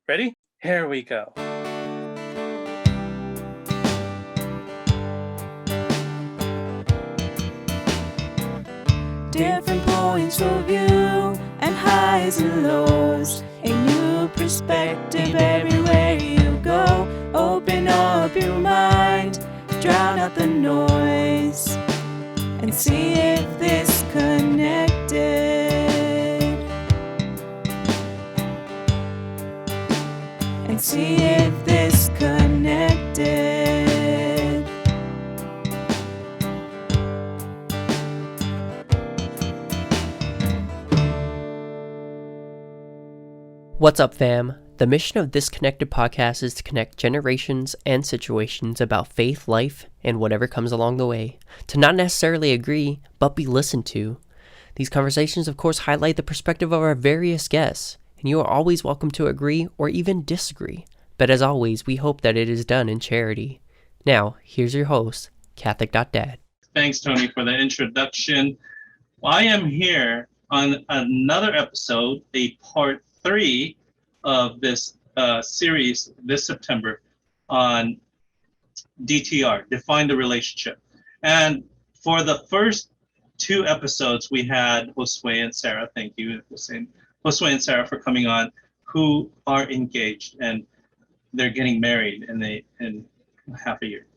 Ready? Here we go. Different points of view and highs and lows. A new perspective everywhere you go. Open up your mind, drown out the noise, and see if this connected. And see if this connected. What's up, fam? The mission of this Connected podcast is to connect generations and situations about faith, life, and whatever comes along the way. To not necessarily agree, but be listened to. These conversations, of course, highlight the perspective of our various guests, and you are always welcome to agree or even disagree. But as always, we hope that it is done in charity. Now, here's your host, Catholic.Dad. Thanks, Tony, for the introduction. I am here on another episode, a part 3 of this series this September on DTR, Define the Relationship. And for the first 2 episodes, we had Josue and Sarah. Thank you, Josue and Sarah, for coming on, who are engaged and they're getting married in half a year,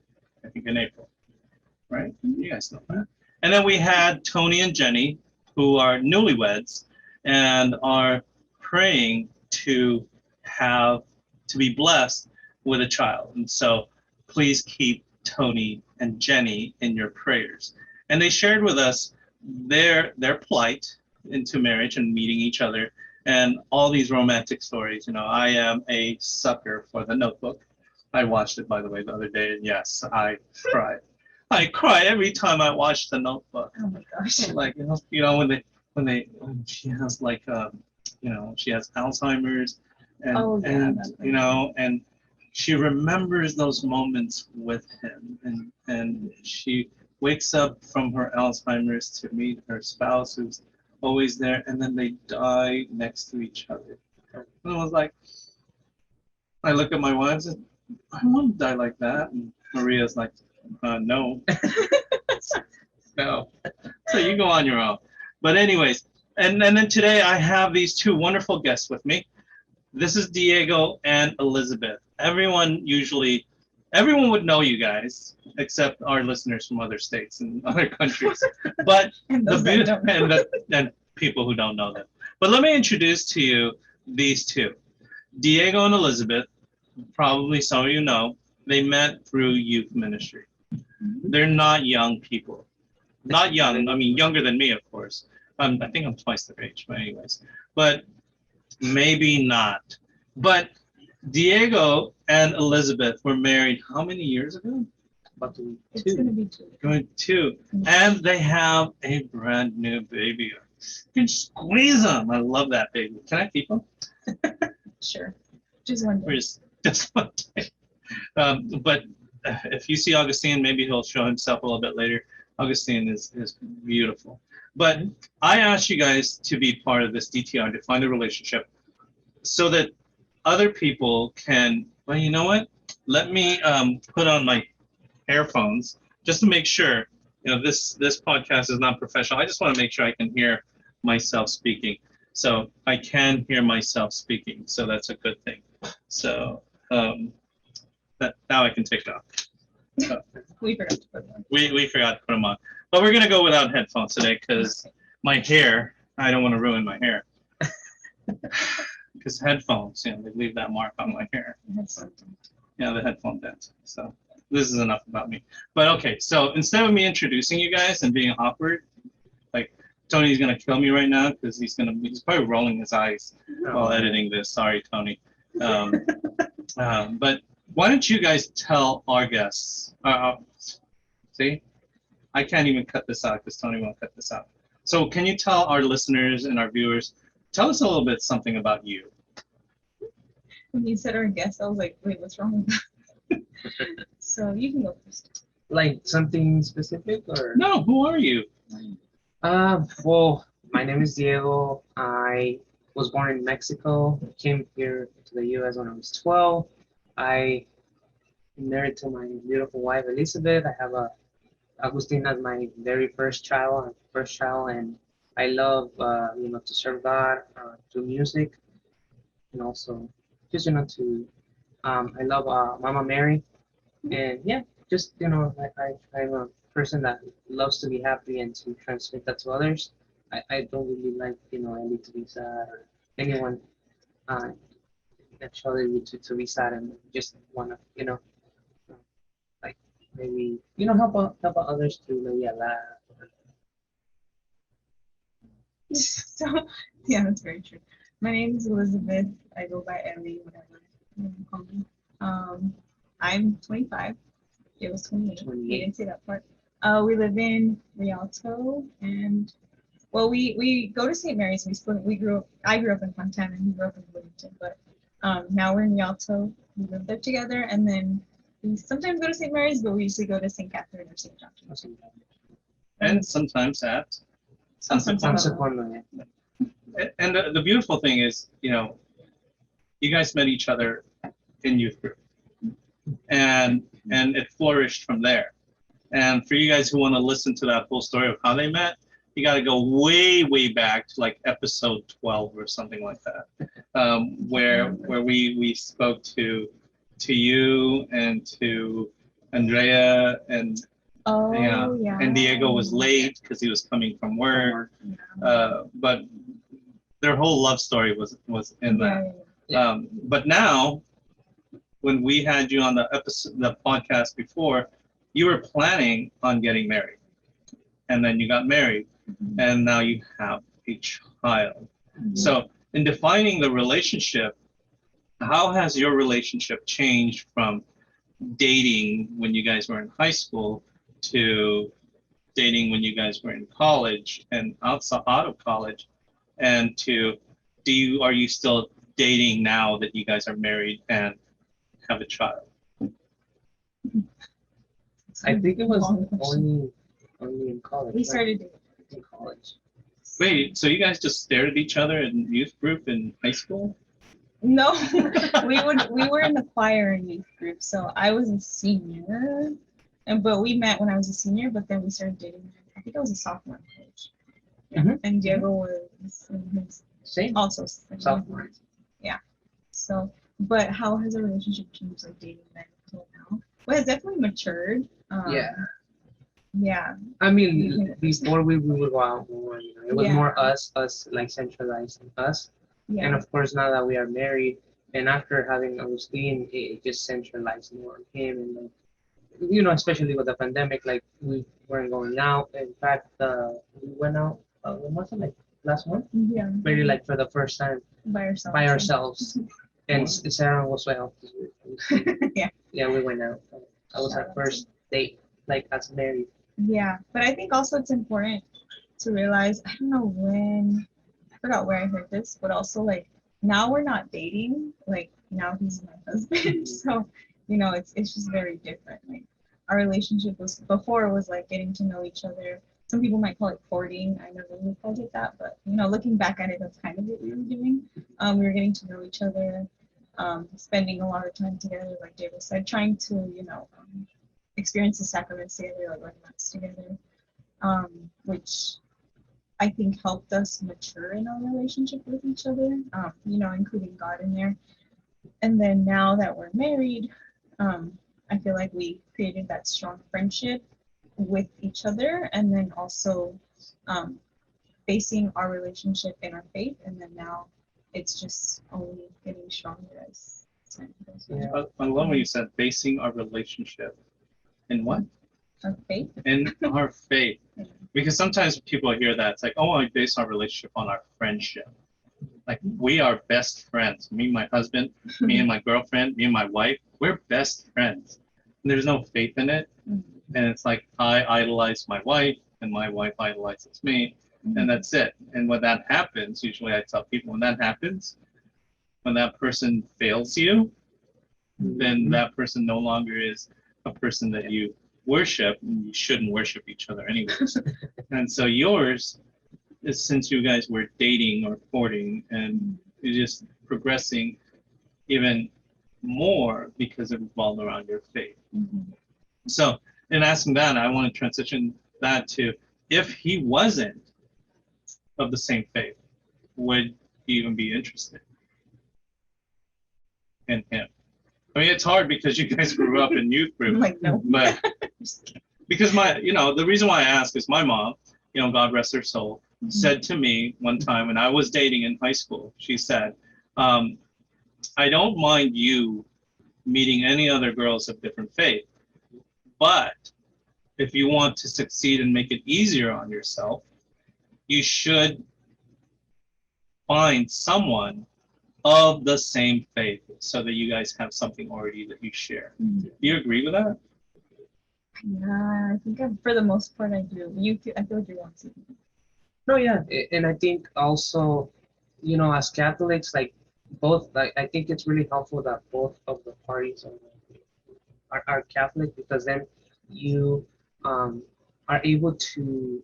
I think in April, right? You guys know that. And then we had Tony and Jenny, who are newlyweds and are praying to be blessed with a child. And so please keep Tony and Jenny in your prayers. And they shared with us their plight into marriage and meeting each other and all these romantic stories. You know, I am a sucker for The Notebook. I watched it, by the way, the other day, and yes, I cried. I cry every time I watch The Notebook. Oh my gosh! Like when she has like she has Alzheimer's, and she remembers those moments with him, and she wakes up from her Alzheimer's to meet her spouse who's always there, and then they die next to each other. And I was like, I look at my wife and say, I want to die like that, and Maria's like, no. No. So you go on your own. But anyways, and then today I have these 2 wonderful guests with me. This is Diego and Elizabeth. Everyone would know you guys, except our listeners from other states and other countries. But and people who don't know them. But let me introduce to you these 2. Diego and Elizabeth, probably some of you know, they met through youth ministry. They're not young people. Not young, I mean younger than me, of course. I think I'm twice their age, but anyways. But maybe not. But Diego and Elizabeth were married how many years ago? About 2. It's going to be 2. Going 2. And they have a brand new baby. You can squeeze them. I love that baby. Can I keep them? Sure. Just one day. Just one day. But if you see Augustine, maybe he'll show himself a little bit later. Augustine is beautiful. But I asked you guys to be part of this DTR, Define the Relationship, so that other people can, well, you know what? Let me put on my earphones just to make sure, this podcast is not professional. I just want to make sure I can hear myself speaking. So I can hear myself speaking, so that's a good thing. So that now I can take it off. We forgot to put them on. We forgot to put them on. But we're going to go without headphones today because my hair, I don't want to ruin my hair. Because headphones, they leave that mark on my hair. Yeah, the headphone dent. So this is enough about me. But okay, so instead of me introducing you guys and being awkward, like Tony's going to kill me right now because he's probably rolling his eyes while editing this. Sorry, Tony. But why don't you guys tell our guests? See, I can't even cut this out because Tony won't cut this out. So can you tell our listeners and our viewers, tell us a little bit something about you. When you said our guest, I was like, wait, what's wrong with that? So you can go first. Like something specific or? No, who are you? Well, my name is Diego. I was born in Mexico, came here to the U.S. when I was 12. I married to my beautiful wife Elizabeth. I have a Agustin as my very first child, and I love to serve God, do music, and also just to I love Mama Mary, and yeah, just I'm a person that loves to be happy and to transmit that to others. I don't really like Ellie to be sad or anyone uh, actually to be sad and just wanna like maybe help out others to maybe laugh. So yeah, that's very true. My name is Elizabeth. I go by Ellie, whatever you call me. I'm 25. It was 28. We didn't say that part. We live in Rialto, and well, we go to St. Mary's. We grew up. I grew up in Fontana, and he grew up in Bloomington. But now we're in Rialto. We live there together, and then we sometimes go to St. Mary's, but we usually go to St. Catherine or St. John. And sometimes at Sometimes Santo at Juan. And the beautiful thing is, you guys met each other in youth group, and it flourished from there. And for you guys who want to listen to that whole story of how they met, you got to go way back to like episode 12 or something like that, where we spoke to you and to Andrea and and Diego was late because he was coming from work, but their whole love story was in that. But now, when we had you on the podcast before, you were planning on getting married, and then you got married, and now you have a child. So, in defining the relationship, how has your relationship changed from dating when you guys were in high school to dating when you guys were in college and out of college, and to are you still dating now that you guys are married and have a child? I think it was only in college. We started dating in college. Wait, so you guys just stared at each other in youth group in high school? No, we were in the choir in youth group, so I was a senior, but we met when I was a senior, but then we started dating. I think I was a sophomore in college, and Diego was in his also sophomore. Yeah. So, but how has our relationship changed, like dating then until now? Well, it's definitely matured. Yeah. I mean, before we would go out more, it was more us like centralized in us. Yeah. And of course, now that we are married, and after having Agustin, it just centralized more on him. And especially with the pandemic, like we weren't going out. In fact, we went out. When was it? Like last month? Yeah. Maybe like for the first time by ourselves. And Sarah was well. Yeah, we went out. That was our first date, like as married. Yeah, but I think also it's important to realize, I don't know when, I forgot where I heard this, but also like now we're not dating, like now he's my husband. So, it's just very different. Like our relationship before was like getting to know each other. Some people might call it courting. I never really called it that, but looking back at it, that's kind of what we were doing. We were getting to know each other, spending a lot of time together, like David said, trying to, experience the sacraments together, like learn mass together, which I think helped us mature in our relationship with each other, including God in there. And then now that we're married, I feel like we created that strong friendship with each other, and then also basing our relationship in our faith, and then now it's just only getting stronger as time goes on. I love when you said basing our relationship in what? Our faith. In our faith. Because sometimes people hear that, it's like, oh, I base our relationship on our friendship. Like, we are best friends. Me and my husband, me and my girlfriend, me and my wife, we're best friends. And there's no faith in it. And it's like, I idolize my wife, and my wife idolizes me, and that's it. And when that happens, usually I tell people, when that happens, when that person fails you, then that person no longer is a person that you worship, and you shouldn't worship each other anyways. And so yours is since you guys were dating or courting and you're just progressing even more because it revolved around your faith. Mhm. So in asking that, I want to transition that to if he wasn't of the same faith, would you even be interested in him? I mean, it's hard because you guys grew up in youth I'm group, like, no. but because the reason why I ask is my mom, God rest her soul, said to me one time when I was dating in high school, she said, I don't mind you meeting any other girls of different faith, but if you want to succeed and make it easier on yourself, you should find someone of the same faith so that you guys have something already that you share. Mhm. Do you agree with that? Yeah, I think for the most part I do. I feel like you want to. No, yeah, and I think also, as Catholics, like both, like I think it's really helpful that both of the parties are Catholic, because then you are able to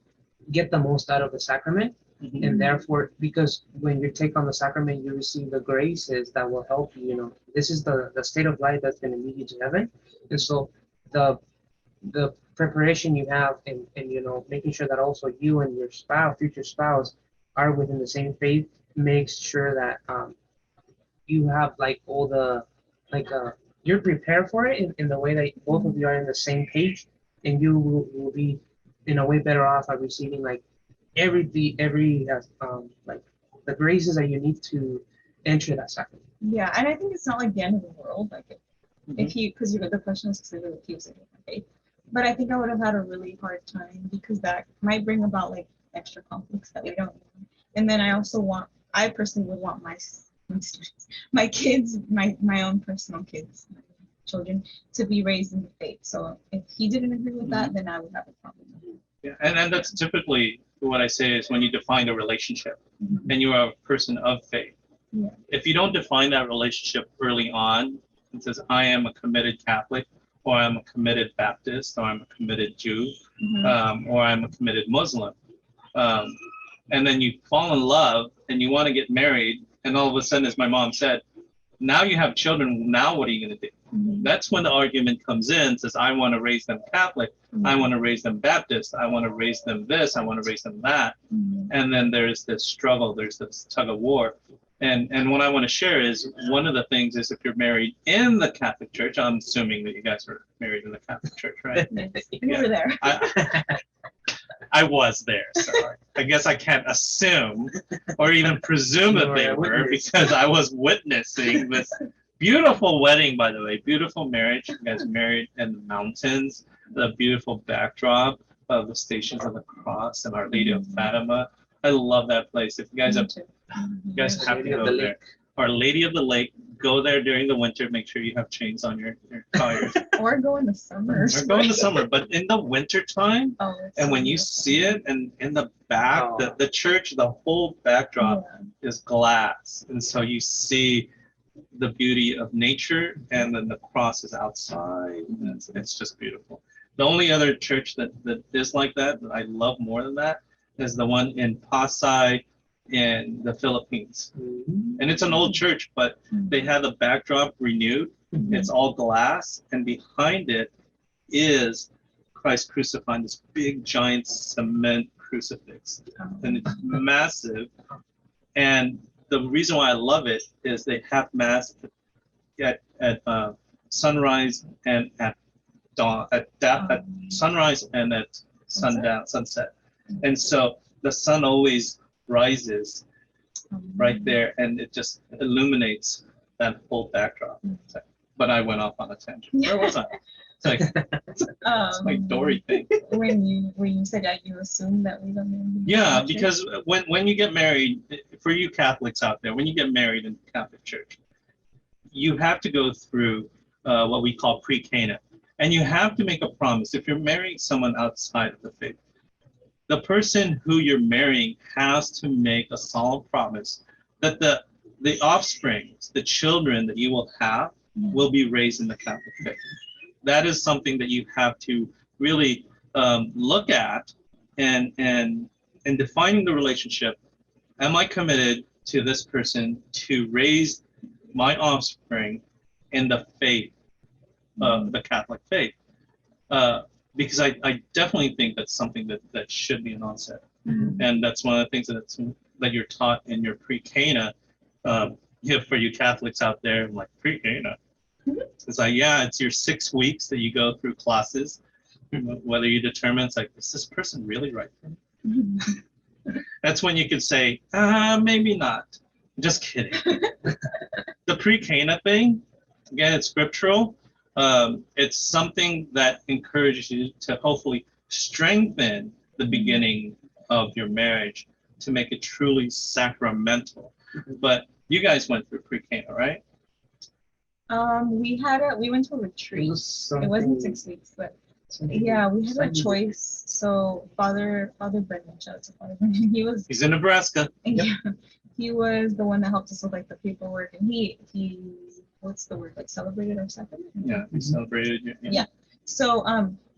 get the most out of the sacrament, and therefore, because when you take on the sacrament, you receive the graces that will help you. This is the state of life that's going to lead you to heaven, and so the preparation you have, and making sure that also you and your future spouse, are within the same faith, makes sure that you have like all the like you're prepared for it in the way that both of you are in the same page, and you will be in a way better off at receiving like every like the graces that you need to enter that sacrament. Yeah, and I think it's not like the end of the world. Like if you, because the question is specifically if you was in different faith. But I think I would have had a really hard time because that might bring about like extra conflicts that we don't want. And then I personally would want my students, my kids, my own personal kids, my children, to be raised in the faith. So if he didn't agree with that, then I would have a problem. Yeah, and that's typically what I say is when you define a relationship Mhm. and you are a person of faith. Yeah. If you don't define that relationship early on, it says, I am a committed Catholic, or I'm a committed Baptist, or I'm a committed Jew, Mhm. or I'm a committed Muslim. And then you fall in love and you want to get married, and all of a sudden, as my mom said, now you have children, now what are you going to do? Mhm. That's when the argument comes in, says, I want to raise them Catholic, I want to raise them Baptist, I want to raise them this, I want to raise them that. Mhm. And then there's this struggle, there's this tug of war. And what I want to share is one of the things is if you're married in the Catholic Church, I'm assuming that you guys are married in the Catholic Church, right? You were there. I was there, so I guess I can't assume or even presume that they were because I was witnessing this beautiful wedding, by the way, beautiful marriage. You guys married in the mountains, the beautiful backdrop of the Stations of the Cross and Our Lady of Fatima. I love that place. If you guys have you guys have to go there. Our Lady of the Lake, go there during the winter. Make sure you have chains on your tires. Or go in the summer. Or go in the summer, but in the winter time, and when you beautiful. see it, and in the back, the church, the whole backdrop is glass, and so you see the beauty of nature, and then the cross is outside, and it's just beautiful. The only other church that is like that I love more than that is the one in Pasay in the Philippines. And it's an old church, but they have the backdrop renewed. It's all glass, and behind it is Christ crucified, this big giant cement crucifix. And it's massive. And the reason why I love it is they have mass at sunrise and at dawn, at sunrise and at sunset. And so the sun always rises right there, and it just illuminates that whole backdrop. But I went off on a tangent. Where was I? It's like Dory thing. When you said that, you assumed that we don't know. Yeah, because when you get married, for you Catholics out there, when you get married in the Catholic Church, you have to go through what we call pre-Cana. And you have to make a promise. If you're marrying someone outside of the faith, the person who you're marrying has to make a solemn promise that the offspring, the children that you will have, will be raised in the Catholic faith. That is something that you have to really look at and in defining the relationship, am I committed to this person to raise my offspring in the faith, the Catholic faith? Because I definitely think that's something that should be an onset. And that's one of the things that you're taught in your pre-Cana. For you Catholics out there, like pre-Cana, it's like, yeah, it's your 6 weeks that you go through classes, whether you determine, it's like, is this person really right for me? That's when you could say, maybe not. Just kidding. The pre-Cana thing, again, it's scriptural. It's something that encourages you to hopefully strengthen the beginning of your marriage to make it truly sacramental. But you guys went through pre-Cana, right? We went to a retreat. It wasn't 6 weeks, but yeah, we had a choice. So Father Brendan, shout out to Father Brendan. He's in Nebraska. Yeah, he was the one that helped us with like the paperwork, and he what's the word, like celebrated our sacrament? Yeah, he celebrated. Yeah. So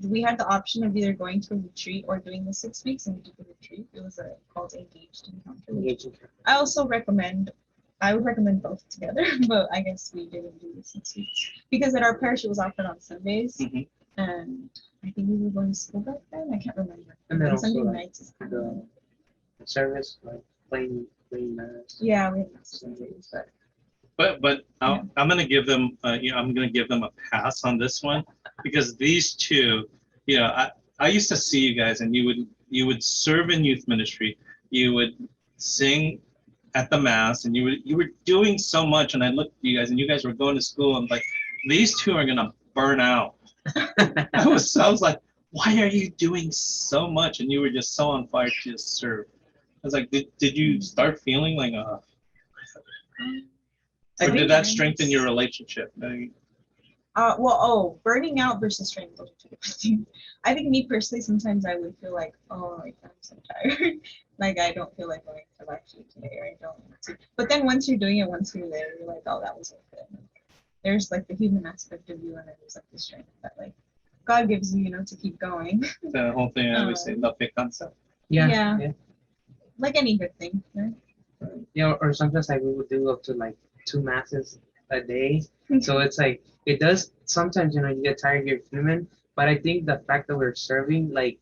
we had the option of either going to a retreat or doing the 6 weeks, and we did the retreat. It was called Engaged Encounter. I would recommend both together, but I guess we didn't do the 6 weeks because at our parish it was offered on Sundays, and I think we were going to school back then. I can't remember. And then Sunday also, nights is kind the service, like playing mass. yeah, we had Sundays, But I'm gonna give them I'm gonna give them a pass on this one, because these two, I used to see you guys, and you would serve in youth ministry, you would sing at the mass, and you were doing so much, and I looked at you guys, and you guys were going to school, and like, these two are gonna burn out. I was like, why are you doing so much? And you were just so on fire to just serve. I was like, did you start feeling like or did that strengthen your relationship? Burning out versus strength, those are two different things. I think me personally, sometimes I would feel like, oh, like I'm so tired. Like I don't feel like going to lecture today, or I don't want to. But then once you're doing it, once you're there, you're like, oh, that was okay. There's like the human aspect of you, and then there's like the strength that like God gives you, to keep going. The whole thing I always say, love big concept. Yeah. Like any good thing, right? Yeah, or sometimes like we would do up to like 2 masses a day. So it's like, it does sometimes, you get tired, you're human, but I think the fact that we're serving, like,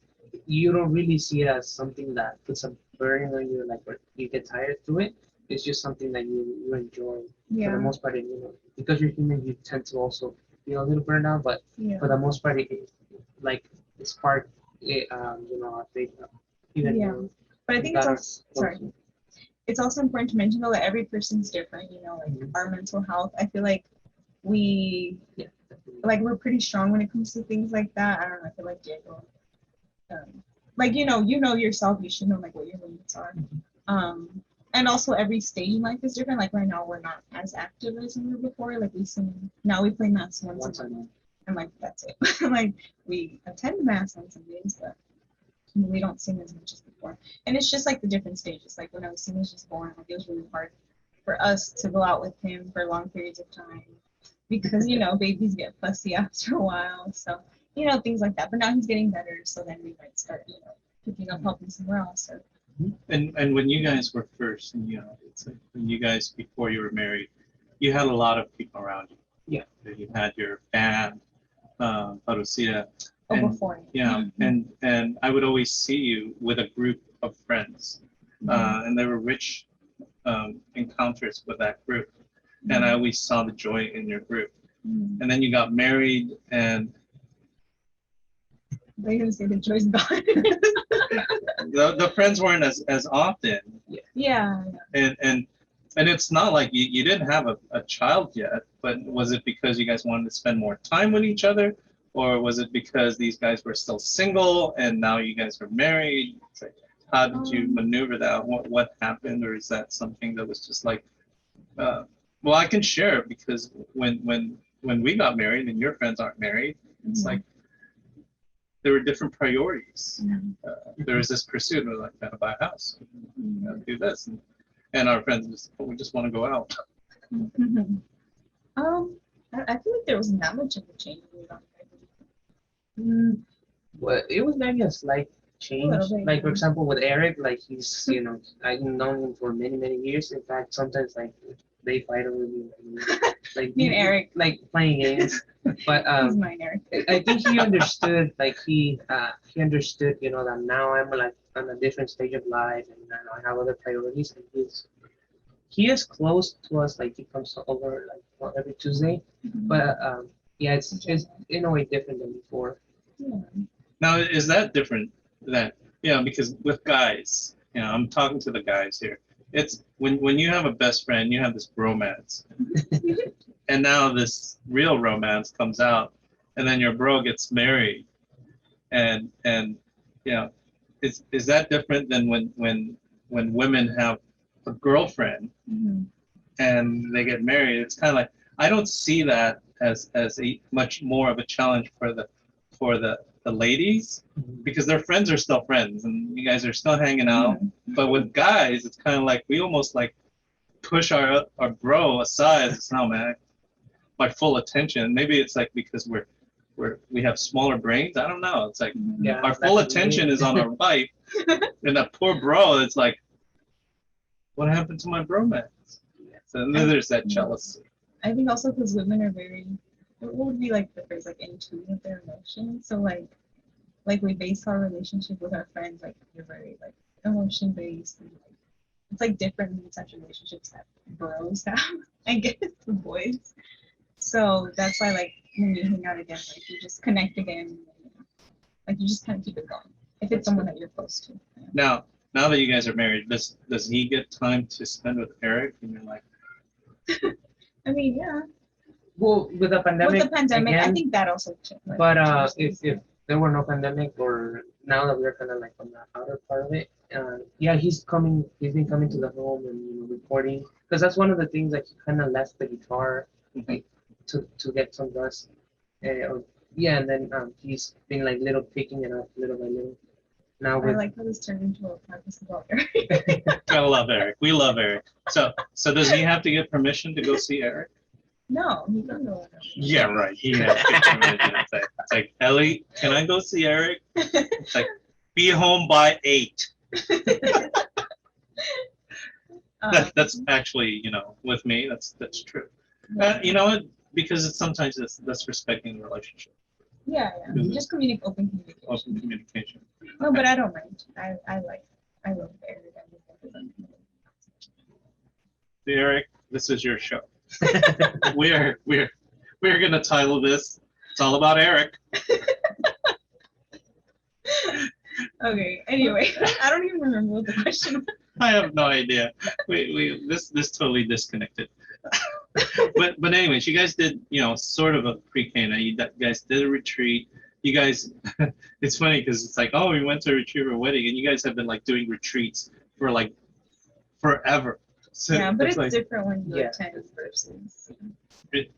you don't really see it as something that puts a burden on you, like, or you get tired through it. It's just something that you enjoy for the most part. Because you're human, you tend to also feel a little burned out, but for the most part, it's part, our faith. But I think it's also, it's also important to mention though that every person's different, like our mental health. I feel like we're pretty strong when it comes to things like that. I don't know, I feel like Diego, you know yourself, you should know like what your limits are. And also every stage in life is different. Like right now we're not as active as we were before. Like now we play mass once a month, and like that's it. Like we attend mass on Sundays, but we don't sing as much as before. And it's just like the different stages. Like when I was singing, was just born, like it was really hard for us to go out with him for long periods of time because babies get fussy after a while. So things like that. But now he's getting better, so then we might start picking up helping somewhere else. Or, and when you guys were first, it's like when you guys, before you were married, you had a lot of people around you. Yeah. You had your band, Parousia. Before. Yeah, and I would always see you with a group of friends, and there were rich encounters with that group, and I always saw the joy in your group. And then you got married, and they're gonna say the joy's gone. the friends weren't as often. Yeah. And it's not like you didn't have a child yet, but was it because you guys wanted to spend more time with each other? Or was it because these guys were still single and now you guys are married? Like, how did you maneuver that? What happened? Or is that something that was just like, well, I can share it because when we got married and your friends aren't married, it's like there were different priorities. There was this pursuit of like, gotta buy a house, do this, and our friends we just want to go out. I feel like there wasn't that much of a change. Well, it was maybe a slight changed. bit, Like for yeah. example, with Eric, like he's I've known him for many years. In fact, sometimes like they fight over me, like Me and Eric. like playing games. But He's mine, Eric. I think he understood, like he understood, that now I'm like on a different stage of life and I have other priorities. And he is close to us, like he comes over like every Tuesday. Mhm. But yeah, it's in a way different than before. Yeah. Now, is that different than, because with guys, I'm talking to the guys here. It's when you have a best friend, you have this romance. And now this real romance comes out, and then your bro gets married. And is that different than when women have a girlfriend Mhm. and they get married? It's kind of like, I don't see that as a much more of a challenge for the ladies, because their friends are still friends and you guys are still hanging out. But with guys, it's kind of like we almost like push our bro aside. It's no, man, my full attention. Maybe it's like because we have smaller brains. I don't know. It's like Yeah, our full that's attention me. is on our wife, and that poor bro. It's like, what happened to my bromance? So then there's that jealousy. I think also because women are very, what would be like the phrase, like in tune with their emotions. So like we base our relationship with our friends, like we're very like emotion based. And, like, it's like different than the types of relationships that bros have, I guess, with boys. So that's why like when you hang out again, like you just connect again, like you just kind of keep it going. If it's someone that you're close to. Now that you guys are married, does he get time to spend with Eric in your life? I mean, yeah. Well, with the pandemic, With the pandemic, I again, think that also changed. Like, but changed things. if there were no pandemic, or now that we're kind of like on the outer part of it, yeah, he's been coming to the home and recording, because that's one of the things that he kind of left the guitar, like to get some rest. Yeah, and then he's been like picking it up little by little. Now I we're like how this turned into a podcast about Eric. Gotta love Eric. We love Eric. So does he have to get permission to go see Eric? No, he doesn't know. Yeah, right. He has to get permission. It's like, Ellie, can I go see Eric? It's like, be home by 8. That's actually, with me, that's true. You know what? Because sometimes that's respecting the relationship. Yeah. Just open communication. Open communication. No, but I don't mind. I love Eric. Eric, this is your show. we're gonna title this. It's all about Eric. Okay. Anyway, I don't even remember what the question was. I have no idea. This totally disconnected. but anyways, you guys did sort of a pre-Cana. You guys did a retreat. You guys, it's funny because it's like, oh, we went to a retreat for a wedding, and you guys have been like doing retreats for like forever. So Yeah, but it's like, different when you Yeah. attend versus.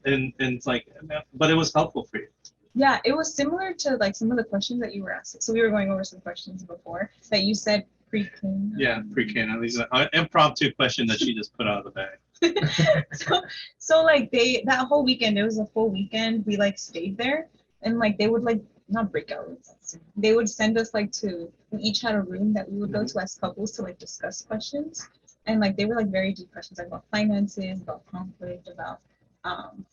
and it's like, but it was helpful for you. Yeah, it was similar to like some of the questions that you were asking. So we were going over some questions before that you said pre-Cana. Yeah, pre-Cana. These are an impromptu question that she just put out of the bag. so like that whole weekend, it was a full weekend. We like stayed there, and like they would like not break out rooms. They would send us like we each had a room that we would go to as couples to like discuss questions, and like they were like very deep questions, like about finances, about conflict, about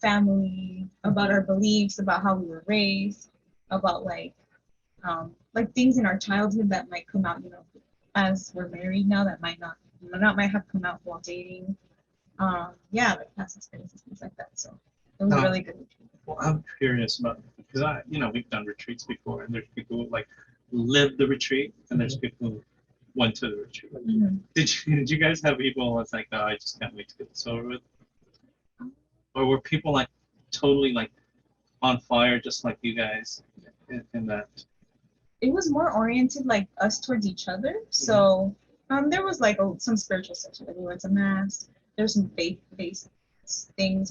family, about our beliefs, about how we were raised, about like things in our childhood that might come out, as we're married now, that might have come out while dating. Like past experiences, things like that. So it was a really good retreat. Well, I'm curious about, because we've done retreats before, and there's people who like live the retreat, and there's people who went to the retreat. Mm-hmm. Did you guys have people that's like, oh, I just can't wait to get this over with? Or were people like totally like on fire, just like you guys in that? It was more oriented like us towards each other. So there was like some spiritual section. Like we went to mass. There's some faith-based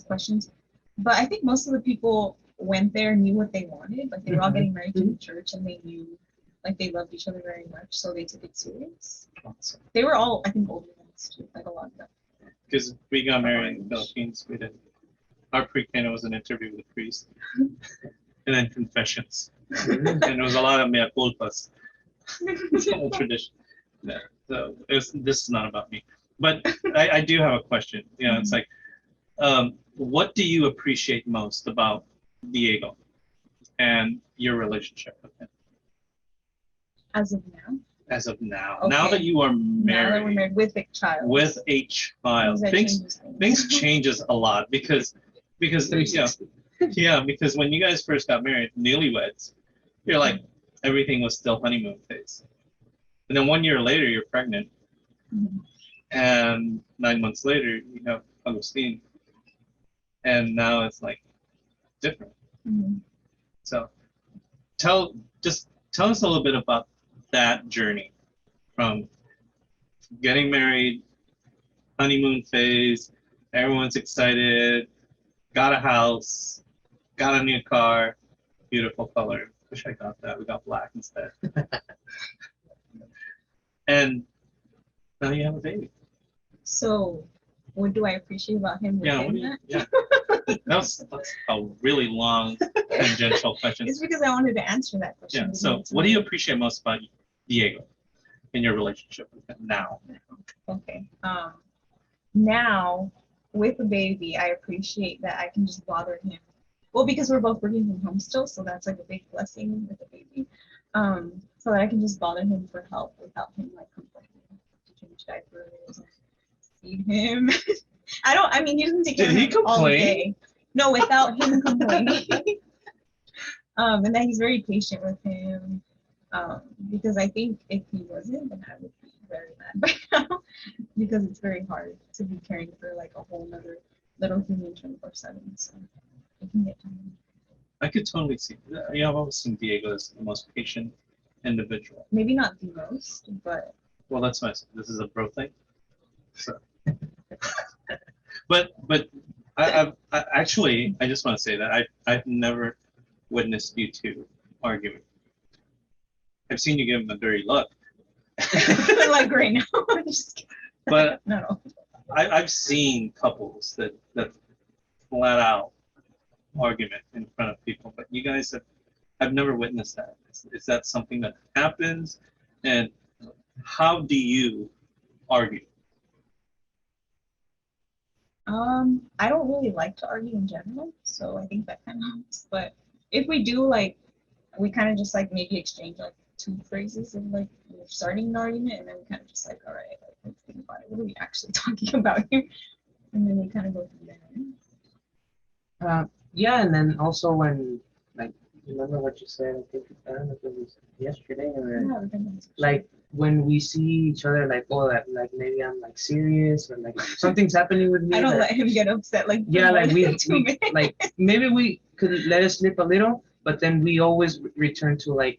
questions. But I think most of the people went there, knew what they wanted. Like they were all getting married to the church, and they knew like they loved each other very much, so they took it serious. Awesome. They were all, I think, older than us too, like a lot of them. Because we got married in the Philippines, we didn't. Our pre-Cana was an interview with a priest, and then confessions, and there was a lot of mea culpas. It's an old tradition. Yeah. So this is not about me, but I do have a question. You know, it's like, what do you appreciate most about Diego and your relationship with him As of now. as of now? Okay. Now that you are Now that we're married married with a child. with a child, That things changes things changes a lot because because when you guys first got married, newlyweds, you're like everything was still honeymoon phase, and then 1 year later you're pregnant, Mhm. and 9 months later you have Agustin, and now it's like different. Mhm. So just tell us a little bit about that journey from getting married, honeymoon phase, everyone's excited, got a house, got a new car, beautiful color. Wish I got that. We got black instead. And now you have a baby. So, what do I appreciate about him Yeah, what within do you, that? yeah. That's a really long tangential question. It's because I wanted to answer that question. Yeah. So, what do you appreciate most about Diego in your relationship with him now? Okay. Now with the baby, I appreciate that I can just bother him. Well, because we're both working from home still, so that's like a big blessing with the baby. So that I can just bother him for help without him like complaining to change diapers and feed him. I mean, he doesn't take care Did of he him all complain? day. No, without him complaining. And that he's very patient with him. Because I think if he wasn't, then I would be very mad by now. Because it's very hard to be caring for like a whole nother little human 24/7. So it can get tiring. I could totally see. Yeah, I've always seen Diego as the most patient individual. Maybe not the most, but Well, that's nice. This is a bro thing. So, but I actually I just want to say that I've never witnessed you two arguing. I've seen you give him a dirty look, like right now. I'm just kidding. but No. I've seen couples that flat out argument in front of people, but you guys have I've never witnessed that. Is that something that happens? And how do you argue? I don't really like to argue in general, so I think that kind of helps. But if we do, like, we kind of just like maybe exchange like two phrases of like we're starting an argument, and then we kind of just like, all right, like, let's think about it. What are we actually talking about here? And then we kind of go from there. Yeah, and then also when, like, remember what you said, I don't know if it was yesterday or Yeah, we're gonna- like when we see each other, like, oh, that, like maybe I'm like serious or like something's happening with me. I don't that- let him get upset like yeah, for like more we, than 2 we minutes. like maybe we could let it slip a little, but then we always return to like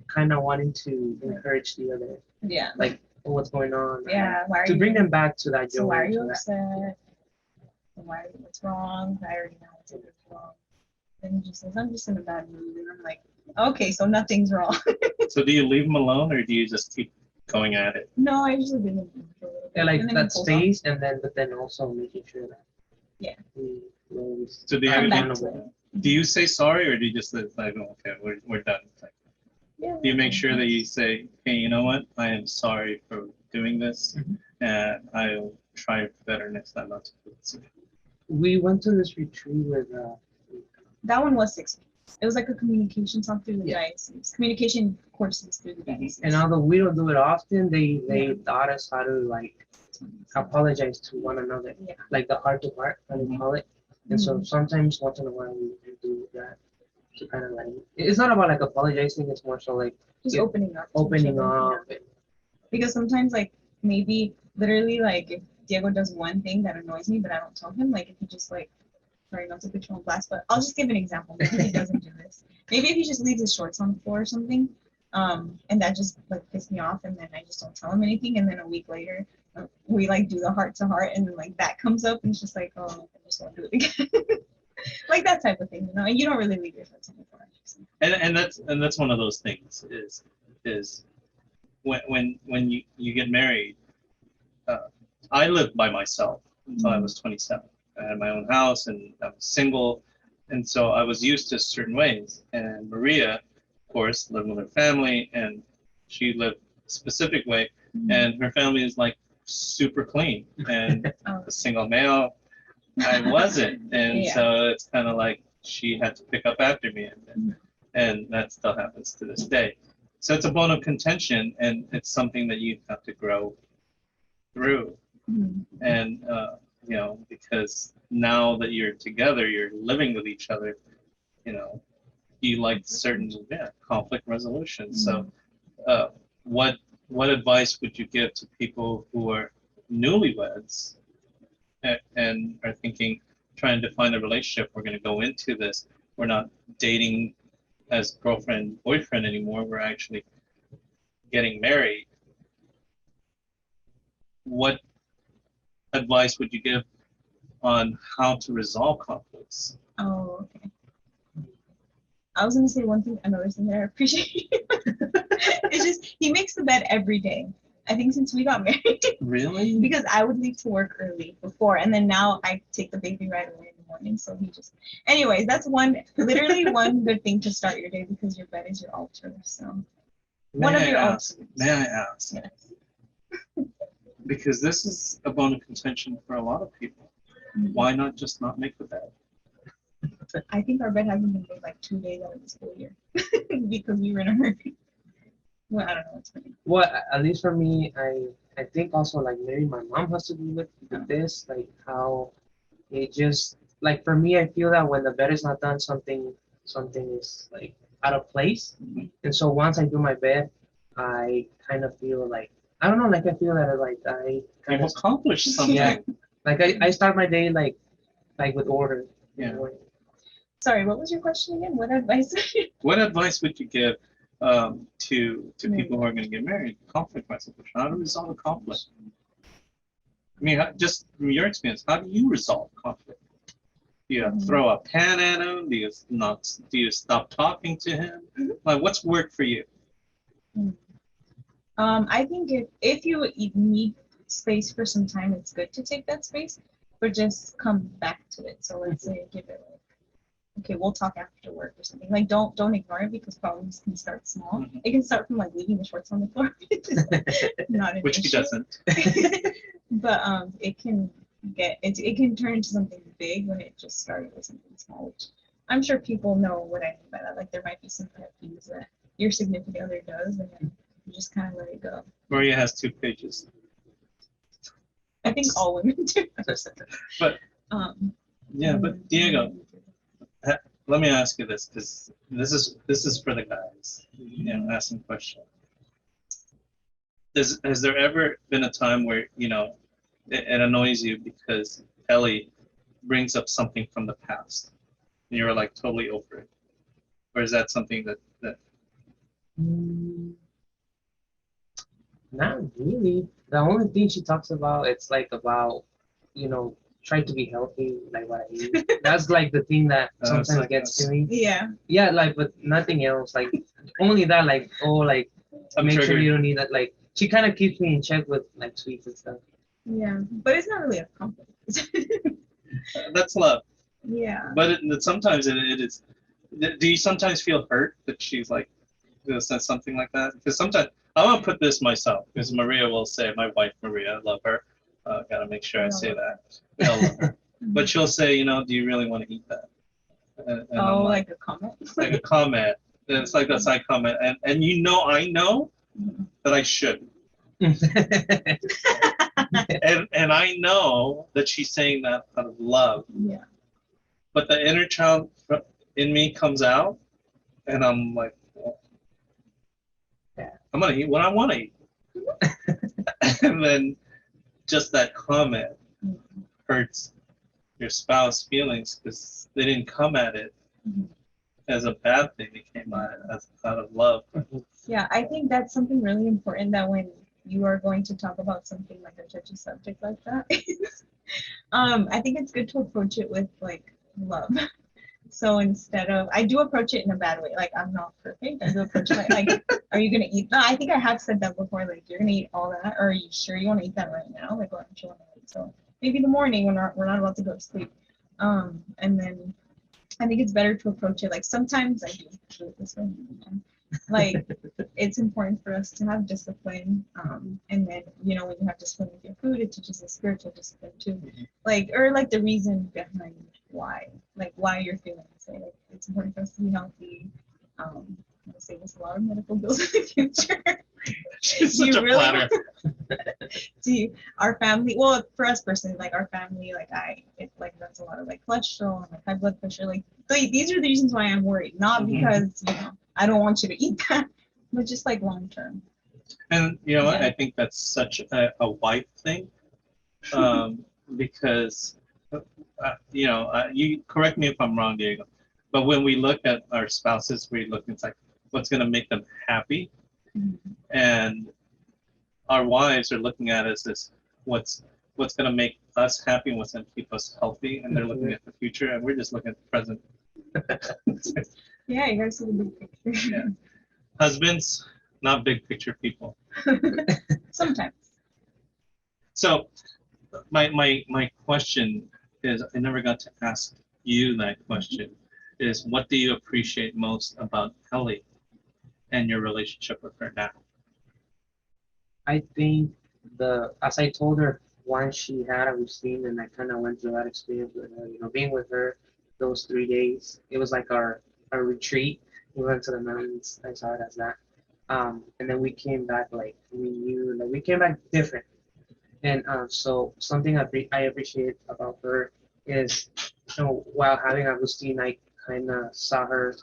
kind of wanting to encourage the other, Yeah. like, oh, what's going on? Yeah. Why are To you? bring them back to that So joy. why are to you that- upset? And why? What's wrong? I already know what's wrong. Then he just says, "I'm just in a bad mood," and I'm like, "Okay, so nothing's wrong." So do you leave him alone, or do you just keep going at it? No, I usually leave him for a little bit. Yeah, like and then he that pulls off. space, and then but then also making sure that Yeah. we always So do you Come have back any, to it. do you say sorry, or do you just like, oh, okay, we're done? Like, Yeah. do you make sure that you say, hey, you know what? I am sorry for doing this, and I'll try better next time not to do this again. we went to this retreat with That one was 6 weeks. It was like a communication talk through the Yeah. diocese, communication courses through the diocese. and although we don't do it often, they Yeah. taught us how to like apologize to one another, Yeah. like the heart to heart, how they call it. And so sometimes once in a while we do that to kind of like, it's not about like apologizing, it's more so like Just Yeah. opening up. to each opening other, up. yeah. Because sometimes, like, maybe literally, like, if Diego does one thing that annoys me, but I don't tell him, like, if he just, like, sorry, not to put you on blast, but I'll just give an example. Maybe he doesn't do this. Maybe if he just leaves his shorts on the floor or something, and that just, like, pissed me off, and then I just don't tell him anything, and then a week later, we, like, do the heart to heart, and then, like, that comes up, and it's just like, oh, I just won't do it again. Like, that type of thing, you know? And you don't really leave your shorts on the floor. And that's one of those things is when you get married. I lived by myself until I was 27. I had my own house and I was single, and so I was used to certain ways. And Maria, of course, lived with her family, and she lived a specific way, Mhm. and her family is like super clean, and Oh. a single male, I wasn't, and Yeah. so it's kind of like she had to pick up after me, and that still happens to this day. So it's a bone of contention, and it's something that you have to grow through, Mhm. and you know, because now that you're together, you're living with each other, you know, you like certain conflict resolution. So uh, what advice would you give to people who are newlyweds and are thinking, trying to find a relationship? We're going to go into this. We're not dating as girlfriend, boyfriend anymore. We're actually getting married. What advice would you give on how to resolve conflicts? Oh, okay. I was gonna say one thing, another thing that I appreciate. It's just he makes the bed every day. I think since we got married, Really? because I would leave to work early before, and then now I take the baby right away in the morning. So he just, anyways, that's literally one good thing to start your day because your bed is your altar. So one of your altars. May I ask? Yes. Because this is a bone of contention for a lot of people. Mhm. Why not just not make the bed? I think our bed hasn't been made like 2 days out of the school year because we were in a hurry. Well, I don't know. It's funny. Well, at least for me, I think also like maybe my mom has to do with this, like how it just like for me, I feel that when the bed is not done, something is like out of place, and so once I do my bed, I kind of feel like I don't know, like I feel that like I kind You've of accomplished something. yeah, like I start my day like with order. Yeah. Sorry, what was your question again? What advice? What advice would you give to people who are going to get married? Conflict resolution. How to resolve a conflict? I mean, just from your experience, how do you resolve conflict? Do you throw a pan at him? Do you not? Do you stop talking to him? Like, what's worked for you? I think if you need space for some time, it's good to take that space, but just come back to it. So let's say give it like, okay, we'll talk after work or something. Like don't ignore it because problems can start small. Mhm. It can start from like leaving the shorts on the floor, not an Which he issue. doesn't. But it can it can turn into something big when it just started with something small, which I'm sure people know what I mean by that. Like there might be some pet peeves that your significant other does, and then you just kind of let it go. Maria has 2 pages. I think all women do. But yeah, but Diego, let me ask you this, because this is for the guys. You know, asking questions. Has there ever been a time where it annoys you because Ellie brings up something from the past and you're like totally over it, or is that something that Not really. The only thing she talks about it's like about trying to be healthy, like what I eat. That's like the thing that sometimes like gets us. to me. Yeah. Yeah, like but nothing else. Like only that, like like I'm make sure triggered. you don't need that. Like she kind of keeps me in check with like sweets and stuff. Yeah, but it's not really a conflict. That's love? Yeah. But sometimes it is. Do you sometimes feel hurt that she's like says something like that? Because sometimes I want to put this myself, because Maria will say, my wife Maria, I love her. Gotta make sure I say that. I love her. But she'll say, do you really want to eat that? And I'm like a comment. like a comment. And it's like a side comment, and I know that I should, and I know that she's saying that out of love. Yeah. But the inner child in me comes out, and I'm like, well, I'm gonna eat what I want to eat, and then just that comment hurts your spouse's feelings because they didn't come at it as a bad thing. They came at it as out of love. Yeah, I think that's something really important that when you are going to talk about something like a touchy subject like that, I think it's good to approach it with like love. So instead of, I do approach it in a bad way. Like I'm not perfect. I do approach it like, are you gonna eat that? I think I have said that before. Like you're gonna eat all that, or are you sure you want to eat that right now? Like what don't you want to eat? So maybe in the morning when we're not about to go to sleep. And then I think it's better to approach it like sometimes I do it this way. Like, it's important for us to have discipline. And then, you know, when you have discipline with your food, it teaches us spiritual discipline too. Like, or like the reason behind why you're feeling this way. Like, it's important for us to be healthy. I'm gonna save us a lot of medical bills in the future. She's Do you such a really platter. our family, well, for us personally, like our family, like it like that's a lot of like cholesterol and like high blood pressure. Like these are the reasons why I'm worried, not Mhm. because I don't want you to eat that, but just like long term. And you know what? Yeah. I think that's such a wife thing, because you correct me if I'm wrong, Diego, but when we look at our spouses, we look it's like what's going to make them happy, and our wives are looking at us as what's going to make us happy and what's going to keep us healthy, and they're looking at the future, and we're just looking at the present. Yeah, you guys see the big picture. Yeah. Husbands, not big picture people. Sometimes. So my question is, I never got to ask you that question, is what do you appreciate most about Ellie and your relationship with her now? I think as I told her once she had Agustin and I kind of went through that experience with her, being with her those 3 days, it was like our retreat. We went to the mountains. I saw it as that. And then we came back like we knew, like we came back different. And so something I appreciate about her is, while having Agustin, I kind of saw her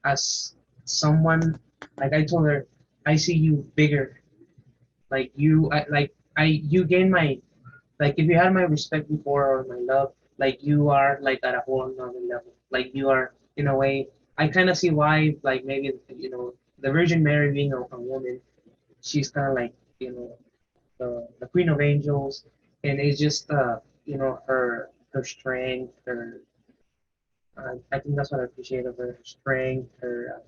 as someone, like I told her, I see you bigger. Like you gain my, like if you had my respect before or my love, like you are like at a whole another level. Like you are in a way. I kind of see why, like maybe the Virgin Mary being a woman, she's kind of like the Queen of Angels, and it's just her strength, her I think that's what I appreciate of her strength, her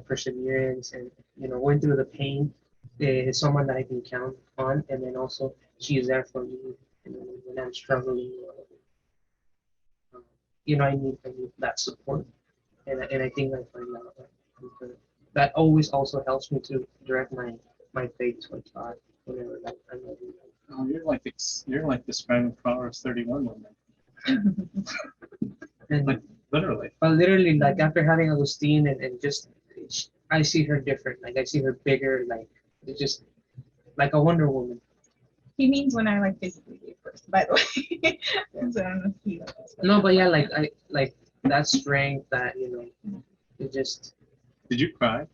perseverance, and going through the pain is someone that I can count on, and then also she is there for me, when I'm struggling. I need that support, and I think I find that that always also helps me to direct my faith towards God whenever I'm ready. Oh, you're like describing Proverbs 31 woman. And Like literally. but literally, like after having Agustin and just I see her different. Like I see her bigger. Like it's just like a Wonder Woman. He means when I like physically gave birth, by the way. So I don't know if he knows, No, but yeah, like I like that strength that it just Did you cry?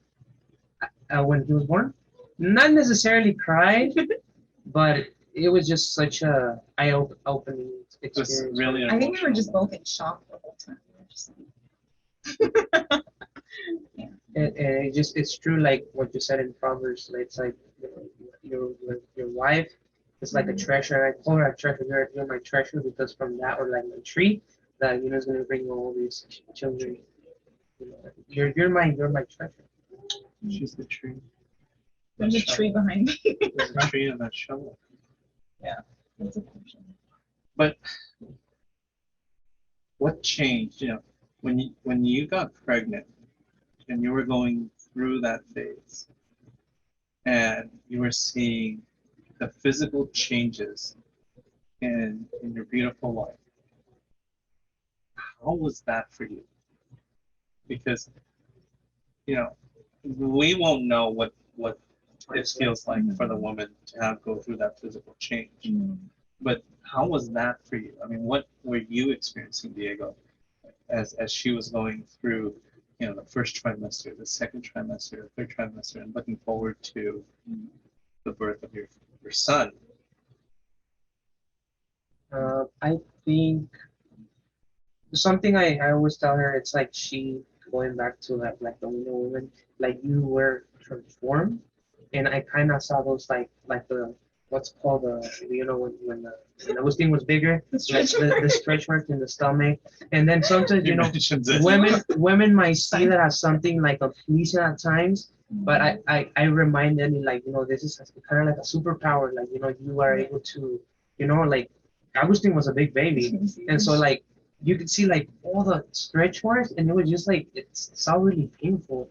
when he was born, not necessarily cried, but it was just such a eye-opening It was experience. really I think we were emotional. just both in shock the whole time. We were just And it's true, like what you said in Proverbs. It's like your wife is like a treasure. I call her a treasure. You're my treasure because from that, or like my tree that is gonna bring you all these children. You're my treasure. She's the tree. There's a tree behind me. There's a tree and that shovel. That's a question. But what changed? When you got pregnant and you were going through that phase and you were seeing the physical changes in your beautiful life, how was that for you? Because we won't know what it feels like for the woman to go through that physical change. But how was that for you? I mean, what were you experiencing, Diego, as she was going through, the first trimester, the second trimester, the third trimester, and looking forward to the birth of your son? I think something I always tell her, it's like she going back to that, like the Wonder Woman, like you were transformed, and I kind of saw those like the what's called when Agustin was bigger, The stretch the stretch mark in the stomach, and then sometimes He mentions it. women might see that as something like a pleasing at times, but I remind them like this is kind of like a superpower, like you are able to like Agustin was a big baby, and so like you could see like all the stretch marks, and it was just like it's so really painful.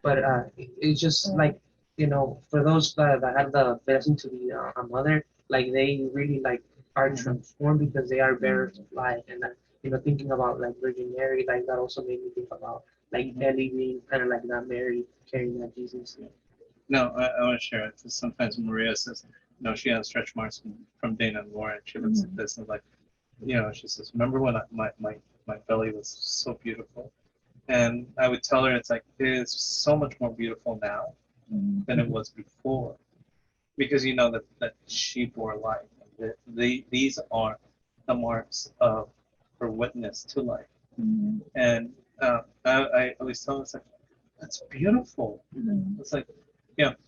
But it's just like, for those that have the blessing to be a mother, like they really like are transformed because they are bearers of life. And thinking about like Virgin Mary, like that also made me think about like Ellie being kind of like that Mary carrying that Jesus. No, I want to share it because sometimes Maria says, she has stretch marks from Dana and Lauren. She looks at this and like, she says, remember when my belly was so beautiful? And I would tell her it's like, it's so much more beautiful now than it was before. Because you know that she bore life. These are the marks of her witness to life. And I always tell her, it's like, that's beautiful. It's like,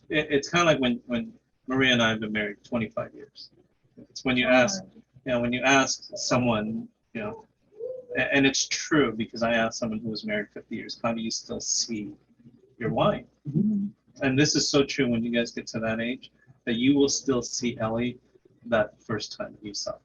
it's kind of like when Maria and I have been married 25 years. It's when you ask, someone, and it's true because I asked someone who was married 50 years, how do you still see your wife? And this is so true when you guys get to that age, that you will still see Ellie that first time you saw her.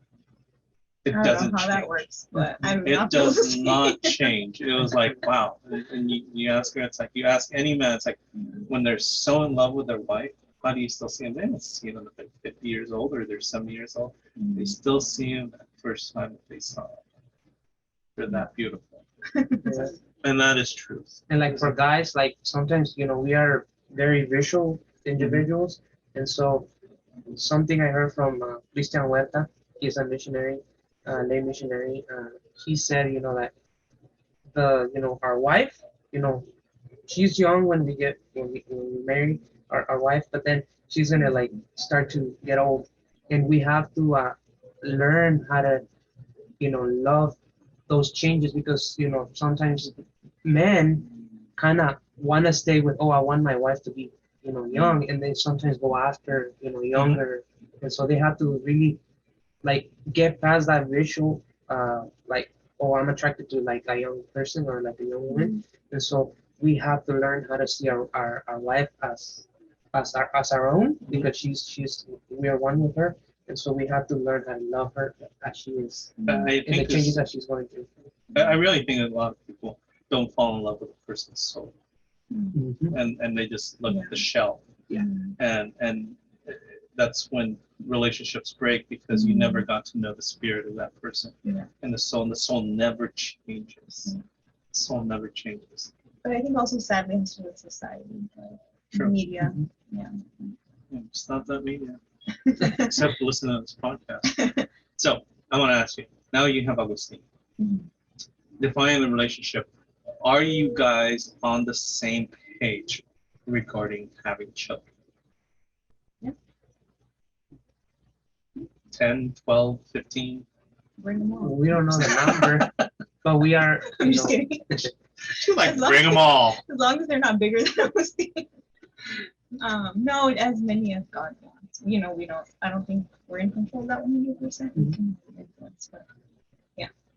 It doesn't know how change. that works, but I'm It not does not change. It was like, wow. And you ask her, it's like, you ask any man, it's like, when they're so in love with their wife, how do you still see them? They don't see them at 50 years old or they're 70 years old. They still see them that first time that they saw them. They're that beautiful. Yeah. And that is truth. And like for guys, like sometimes, we are very visual individuals. And so something I heard from Christian Huerta, he's a missionary, lay missionary. He said, that our wife, she's young when we marry our wife, but then she's gonna like start to get old, and we have to learn how to, love those changes because sometimes men kind of want to stay with, I want my wife to be young, and they sometimes go after younger, and so they have to really like get past that visual like, I'm attracted to like a young person or like a young woman, and so we have to learn how to see our wife as our own because we are one with her, and so we have to learn how to love her as she is I and the think changes that she's going through. I really think that a lot of people don't fall in love with a person's soul, and they just look at the shell. And that's when relationships break because you never got to know the spirit of that person and the soul never changes. The soul never changes. But I think also sadly it's with society, True. media. It's not that media, except for listening to this podcast. So I want to ask you, now you have Agustin. Define the relationship. Are you guys on the same page regarding having children? 10, 12, 15? Bring them all. We don't know the number, but we are. I'm just kidding. Like, bring them all. As long as they're not bigger than Agustin. No, as many as God wants. I don't think we're in control of that 100%. We can influence, but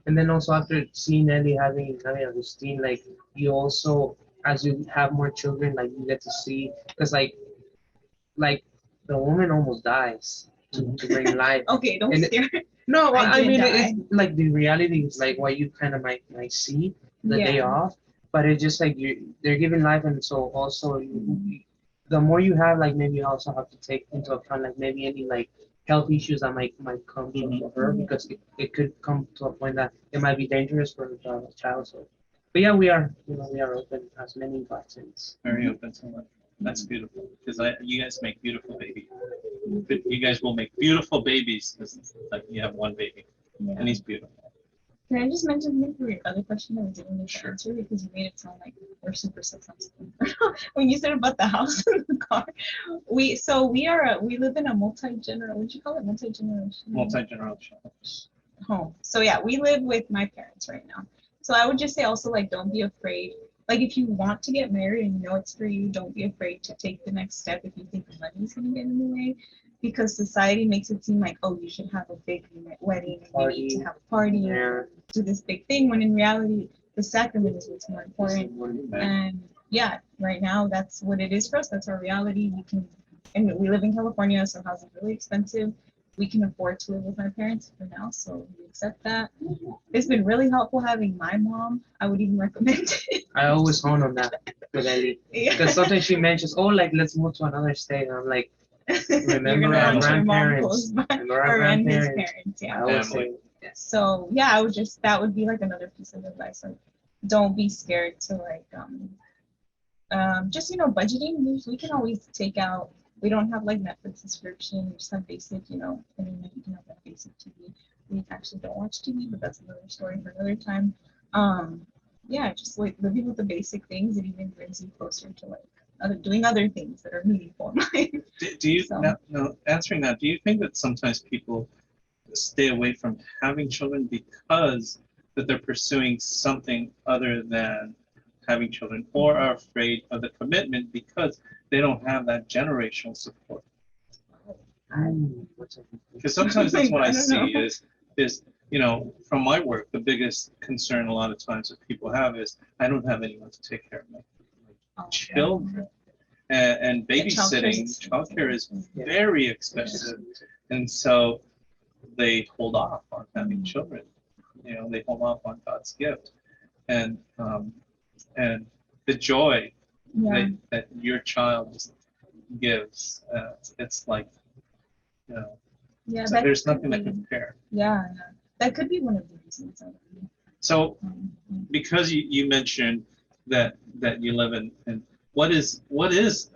And then also after seeing Ellie having Agustin, like you also, as you have more children, like you get to see, because like the woman almost dies to bring life. Okay, don't scare. No, I did mean die. it's like the reality is like what you kind of might see the day off, but it's just like they're giving life, and so also the more you have, like maybe you also have to take into account like maybe any like health issues that might come to her because it could come to a point that it might be dangerous for the child. So, but yeah, we are open as many vaccines. Very open to that. That's beautiful because you guys make beautiful babies. You guys will make beautiful babies because like you have one baby and he's beautiful. Can I just mention something for your other question that we didn't need to answer because you made it sound like we're super successful. When you said about the house and the car, we live in a multi-generational. What do you call it? Multi-generational home. So yeah, we live with my parents right now. So I would just say also like don't be afraid. Like if you want to get married and you know it's for you, don't be afraid to take the next step if you think money's gonna get in the way. Because society makes it seem like, you should have a big wedding, and you need to have a party, do this big thing, when in reality, the sacrament is what's more important. And yeah, right now, that's what it is for us. That's our reality. And we live in California, so housing is really expensive. We can afford to live with my parents for now, so we accept that. It's been really helpful having my mom. I would even recommend it. I always hone on that. Fidelity. Yeah. Because sometimes she mentions, oh, like let's move to another state. And I'm like, You're remember gonna our want your mom grandparents. close by, Remember our or and his grandparents. parents. I Yeah. would Family. say, yes. So yeah, I would just that would be like another piece of advice. Like, don't be scared to like just budgeting. We can always take out. We don't have like Netflix subscription. We just have basic, internet. You can have that basic TV. We actually don't watch TV, but that's another story for another time. Yeah, just like living with the basic things, it even brings you closer to like doing other things that are meaningful in life. Do you So- now answering that? Do you think that sometimes people stay away from having children because that they're pursuing something other than having children, or are afraid of the commitment because they don't have that generational support? Because sometimes that's what I I don't see know. is from my work, the biggest concern a lot of times that people have is I don't have anyone to take care of my children. And babysitting, childcare is very expensive, and so they hold off on having children. They hold off on God's gift, and the joy Yeah. that your child gives. It's like, Yeah. so That there's could nothing to be- compare. Yeah. That could be one of the reasons. So because you mentioned that you live in what is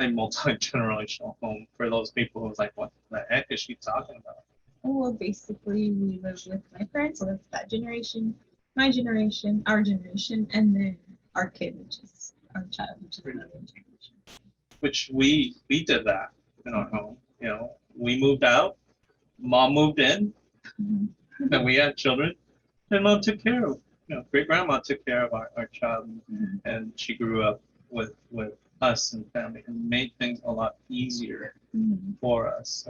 a multi-generational home for those people who's like, what the heck is she talking about? Well, basically, we live with my parents, so that's that generation, my generation, our generation, and then our kid, which is our child, which is another generation. Which we did that in our home. We moved out, mom moved in, Mhm. then we had children, and mom took care of, great grandma took care of our child, Mhm. and she grew up with us and family and made things a lot easier Mhm. for us.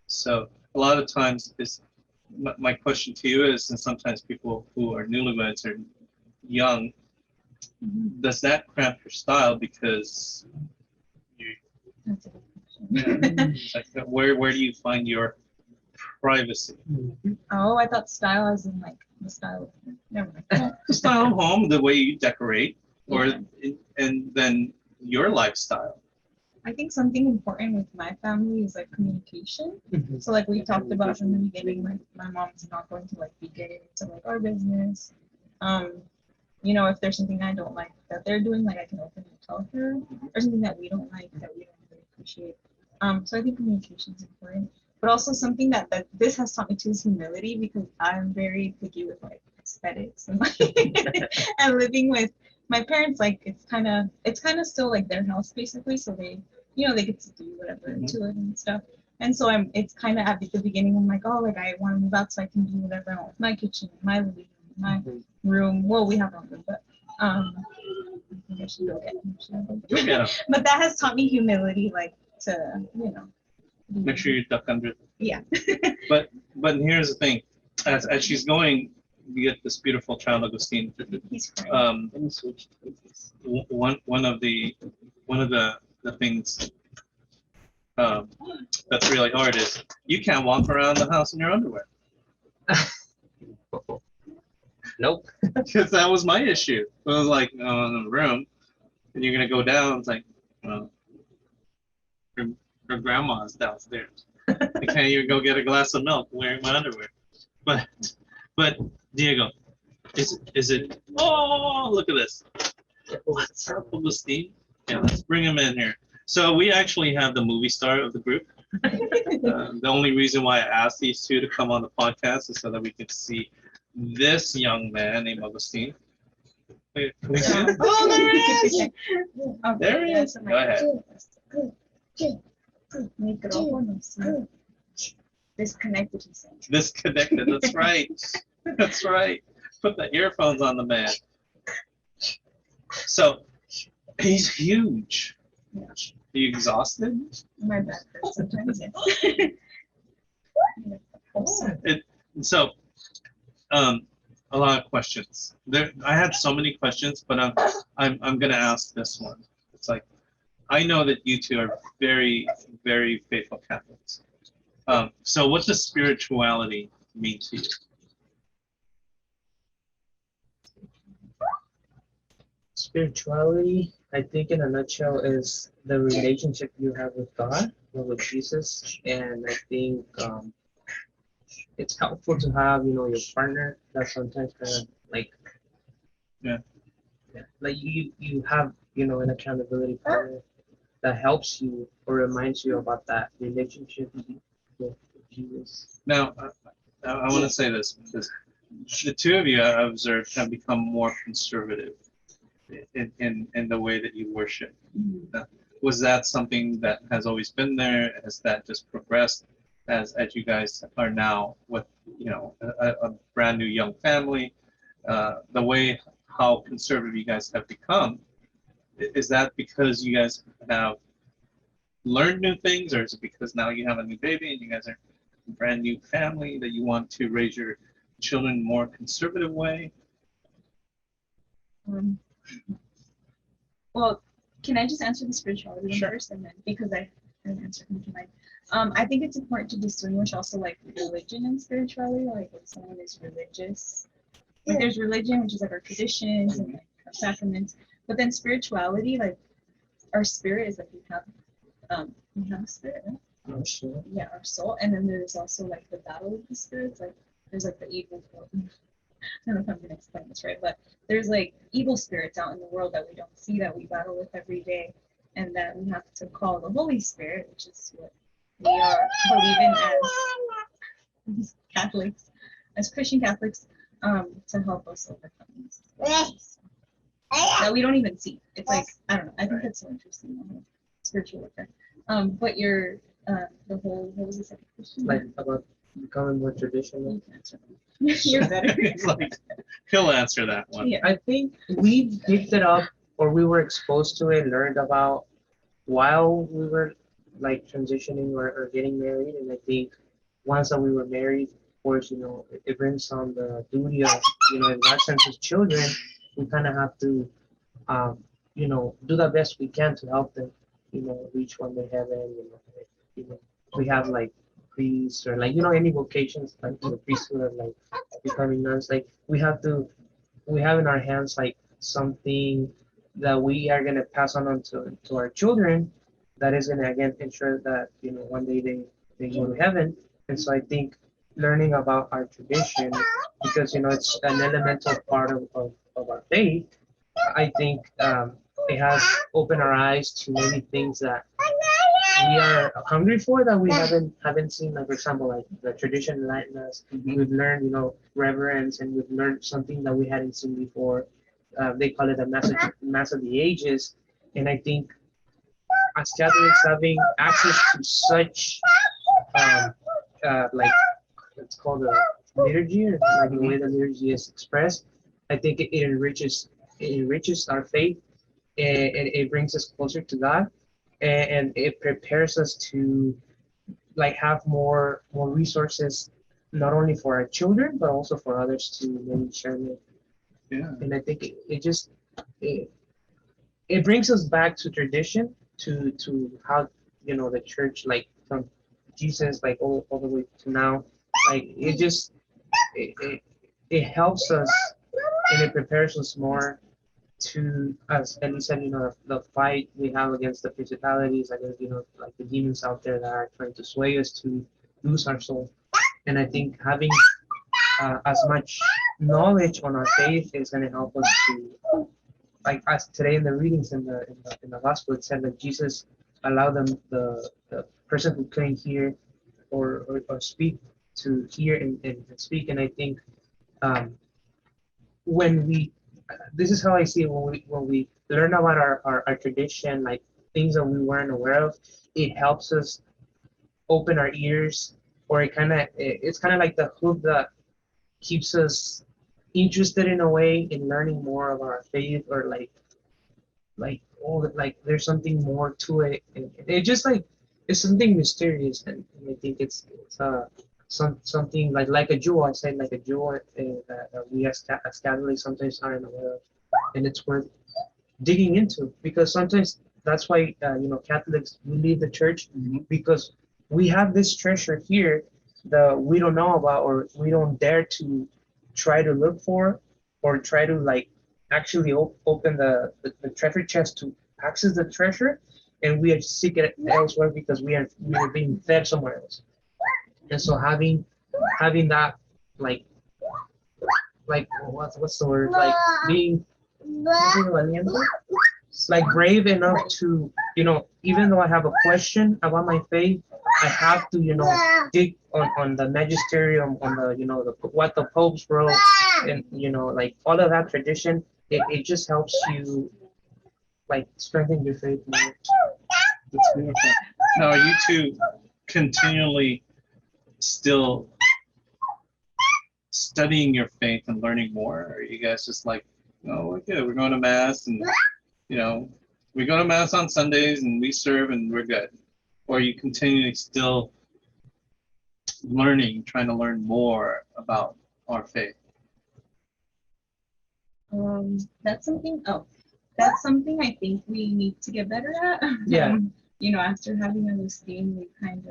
So a lot of times my question to you is, and sometimes people who are newlyweds or young, Mhm. does that cramp your style because you, That's a good question. it's like, where do you find your privacy? Oh, I thought style as in like the style of never mind. The style of home, the way you decorate, Yeah. and then your lifestyle. I think something important with my family is like communication. So like we talked about from the beginning, like my mom's not going to like be getting into like our business. If there's something I don't like that they're doing, like I can openly tell her, or something that we don't like that we don't really appreciate. So I think communication is important, but also something that this has taught me too is humility, because I'm very picky with like aesthetics and like and living with my parents, like it's kind of still like their house basically, so they they get to do whatever to it and stuff. And so it's kind of at the beginning I'm like, oh, like I want to move out so I can do whatever I want with my kitchen, my living room, my room. Well, we have our room, but I think I should go get them. Yeah. But that has taught me humility, like to Make sure you duck under. Yeah. But here's the thing, as she's going, you get this beautiful child, Augustine. He's crying. Let me switch. One of the things that's really hard is you can't walk around the house in your underwear. Nope. Because that was my issue. It was like, in the room, and you're gonna go down. It's like, her grandma's downstairs. I can't even go get a glass of milk wearing my underwear. But Diego, is it? Oh, look at this. What's up, Augustine? Yeah, let's bring him in here. So we actually have the movie star of the group. The only reason why I asked these two to come on the podcast is so that we could see this young man named Augustine. Wait, can we see him? Oh, there it is. There he is. Go ahead. Disconnected, he said. Disconnected. That's right. That's right. Put the earphones on the man. So he's huge. Are you exhausted? My back hurts sometimes. Yes. So, a lot of questions. I had so many questions, but I'm gonna ask this one. It's like, I know that you two are very, very faithful Catholics. So what does spirituality mean to you? Spirituality, I think in a nutshell is the relationship you have with God or with Jesus, and I think it's helpful to have your partner that sometimes kind of like Yeah. like you have an accountability partner that helps you or reminds you about that relationship with Jesus. Now, I want to say this because the two of you I've observed have become more conservative in the way that you worship. Was that something that has always been there? Has that just progressed as you guys are now with a brand new young family? The way how conservative you guys have become, is that because you guys have learned new things, or is it because now you have a new baby and you guys are a brand new family that you want to raise your children in a more conservative way? Well, can I just answer the spirituality one first, and then because I didn't answer mine. I think it's important to distinguish also like religion and spirituality. Like if someone is religious, like there's religion, which is like our traditions and like our sacraments, but then spirituality, like our spirit is like we have a spirit, right? Oh, sure. Yeah, our soul, and then there's also like the battle of the spirits. Like there's like the evil. I don't know if I'm gonna explain this right, but there's like evil spirits out in the world that we don't see, that we battle with every day, and that we have to call the Holy Spirit, which is what we are believing as Catholics, as Christian Catholics, to help us overcome these that we don't even see. It's like, I don't know. I think that's so interesting, the whole spiritual warfare. But you're the whole, what was the second question? Like about becoming more traditional. You can answer that. You're better. It's like, he'll answer that one. Yeah. I think we picked it up or we were exposed to it, learned about while we were like transitioning or getting married. And I think once that we were married, of course, it brings on the duty of, in that sense as children, we kind of have to, do the best we can to help them, reach one day heaven. We have like priests or like, any vocations like the priesthood or like becoming nuns, like we have in our hands like something that we are going to pass on to our children that is going to again ensure that one day they go to heaven. And so I think learning about our tradition, because it's an elemental part of our faith, I think it has opened our eyes to many things that we are hungry for that we haven't seen. Like for example, like the tradition enlightened us. We've learned, reverence, and we've learned something that we hadn't seen before. They call it a mass of the ages, and I think as Catholics having access to such like it's called a liturgy, or like the way the liturgy is expressed, I think it enriches our faith, and it brings us closer to God. And it prepares us to like have more resources, not only for our children but also for others to maybe share with. Yeah. And I think it brings us back to tradition, to how the church, like from Jesus, like all the way to now, like it helps us, and it prepares us more to, as Ellie said, the fight we have against the principalities, against like the demons out there that are trying to sway us to lose our soul. And I think having as much knowledge on our faith is going to help us to, like as today in the readings in the gospel, it said that Jesus allowed them, the person who couldn't hear or speak, to hear and speak. And I think when we this is how I see it, when we learn about our tradition, like things that we weren't aware of, it helps us open our ears, or it's kind of like the hook that keeps us interested in a way in learning more of our faith, or like there's something more to it, and it just like it's something mysterious, and I think it's something like a jewel. I say like a jewel that we as Catholics sometimes aren't aware of, and it's worth digging into, because sometimes that's why Catholics, we leave the church because we have this treasure here that we don't know about, or we don't dare to try to look for, or try to like actually open the treasure chest to access the treasure, and we are seek it elsewhere because we are being fed somewhere else. And so having that like what's the word, like being like brave enough to, even though I have a question about my faith, I have to, dig on the magisterium, on the, what the popes wrote, and, like all of that tradition. It just helps you like strengthen your faith more. That's beautiful. Now, are you two continually still studying your faith and learning more? Or are you guys just like, oh, we're good, we're going to mass, and we go to mass on Sundays and we serve and we're good? Or are you continually still learning, trying to learn more about our faith? That's something. Oh, that's something I think we need to get better at. Yeah. After having Agustin, we kind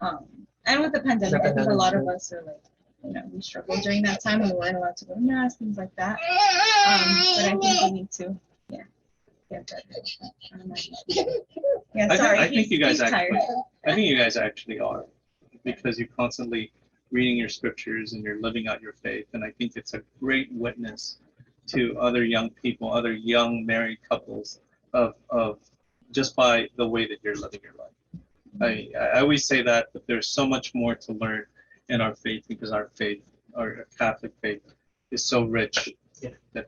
of, and with the pandemic, I think a lot of us are like, we struggled during that time and we weren't allowed to go to mass, things like that. But I think we need to, get better. Yeah, sorry. I think you guys actually are, because you're constantly reading your scriptures and you're living out your faith, and I think it's a great witness to other young people, other young married couples, of just by the way that you're living your life. I always say that, but there's so much more to learn in our faith, because our faith, our Catholic faith, is so rich that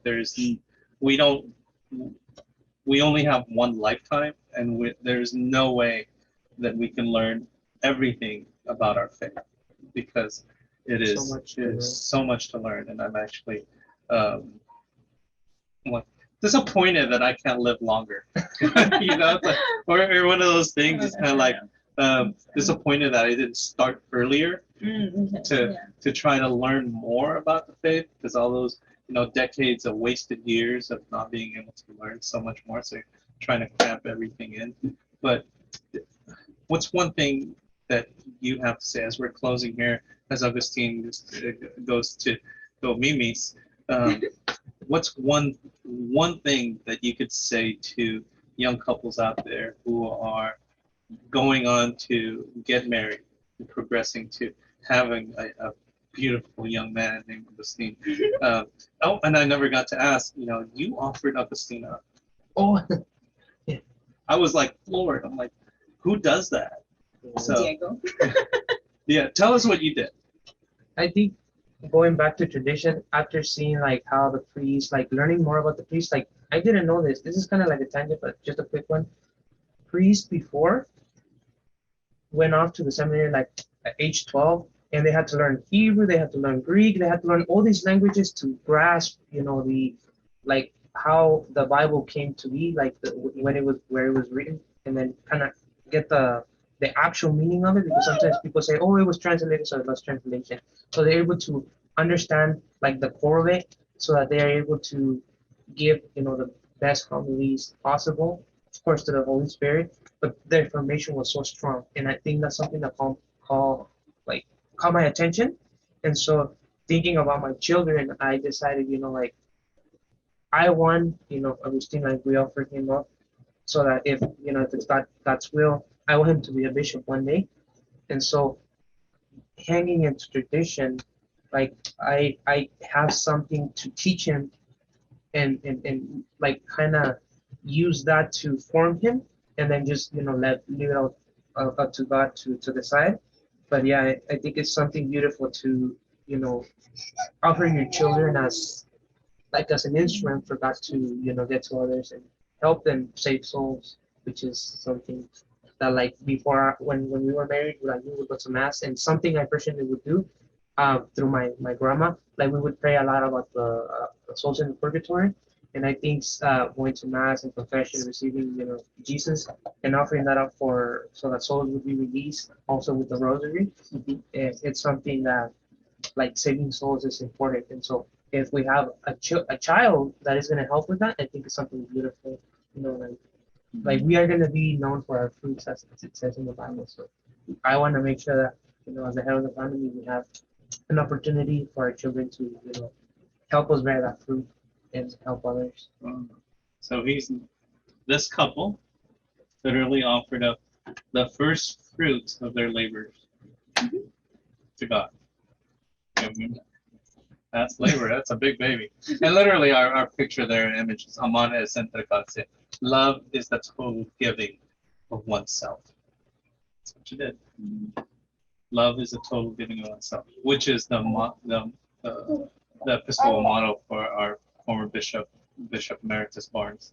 we only have one lifetime, and there's no way that we can learn everything about our faith, because it is so much to learn. And I'm actually disappointed that I can't live longer. It's like, or one of those things. It's kind of like disappointed that I didn't start earlier to try to learn more about the faith, because all those decades of wasted years of not being able to learn so much more. So you're trying to cramp everything in. But what's one thing that you have to say as we're closing here, as Augustine goes to Mimi's? What's one thing that you could say to young couples out there who are going on to get married and progressing to having a beautiful young man named Augustine? And I never got to ask, you offered Augustine up. Oh, I was like floored. I'm like, who does that? So, Diego. Yeah, tell us what you did. I think going back to tradition, after seeing like how the priest, like learning more about the priest, like I didn't know this. This is kind of like a tangent, but just a quick one. Priests before went off to the seminary like at age 12, and they had to learn Hebrew, they had to learn Greek, they had to learn all these languages to grasp, the like how the Bible came to be, like where it was written, and then kind of get the actual meaning of it, because sometimes people say, oh, it was translated, so it was translation. So they're able to understand like the core of it, so that they are able to give the best homilies possible, of course, to the Holy Spirit. But the information was so strong, and I think that's something that caught my attention. And so thinking about my children, I decided, like I want, Agustin, like we offered him up, so that if it's God's will, I want him to be a bishop one day. And so hanging into tradition, like I have something to teach him, and like kind of use that to form him, and then just leave it out up to God to decide. But yeah, I think it's something beautiful to offer your children as an instrument for God to get to others and help them save souls, which is something that like before, when we were married, we would go to mass, and something I personally would do through my grandma, like we would pray a lot about the souls in the purgatory. And I think going to mass and confession, receiving Jesus, and offering that up so that souls would be released, also with the rosary. It's something that like saving souls is important. And so if we have a child that is going to help with that, I think it's something beautiful. Like we are going to be known for our fruits, as it says in the Bible. So I want to make sure that as the head of the family, we have an opportunity for our children to help us bear that fruit. and help others. So this couple literally offered up the first fruits of their labors to God. That's labor. That's a big baby. And literally, our picture there, image is Amar es entregarse. Love is the total giving of oneself. That's what you did. Love is the total giving of oneself, which is the episcopal motto for our former bishop, Bishop Emeritus Barnes.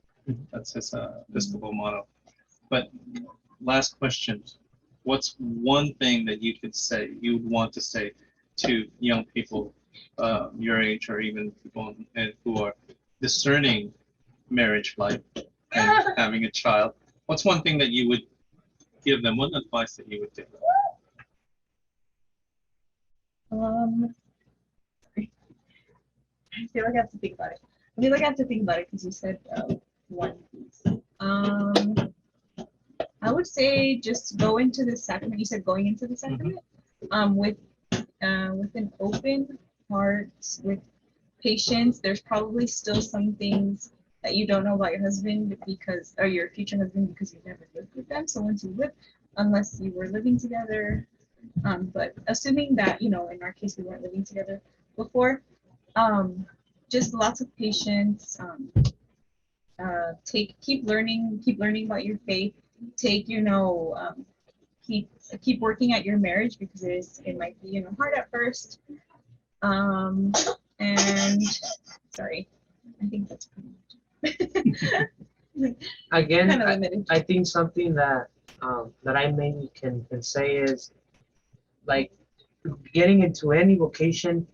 That's his episcopal motto. But last question: what's one thing that you could say, you would want to say to young people your age, or even people who are discerning marriage life and having a child? What's one thing that you would give them? What advice that you would give them? Sorry. I feel like I have to think about it. I feel like I have to think about it because you said one piece. I would say just go into the sacrament. You said going into the sacrament with an open heart, with patience. There's probably still some things that you don't know about your husband or your future husband because you've never lived with them. So once you live, unless you were living together, but assuming that, in our case, we weren't living together before, just lots of patience, keep learning about your faith, keep working at your marriage because it might be, hard at first. And sorry, I think that's pretty much Again, kind of limited. I think something that I maybe can say is, like, getting into any vocation,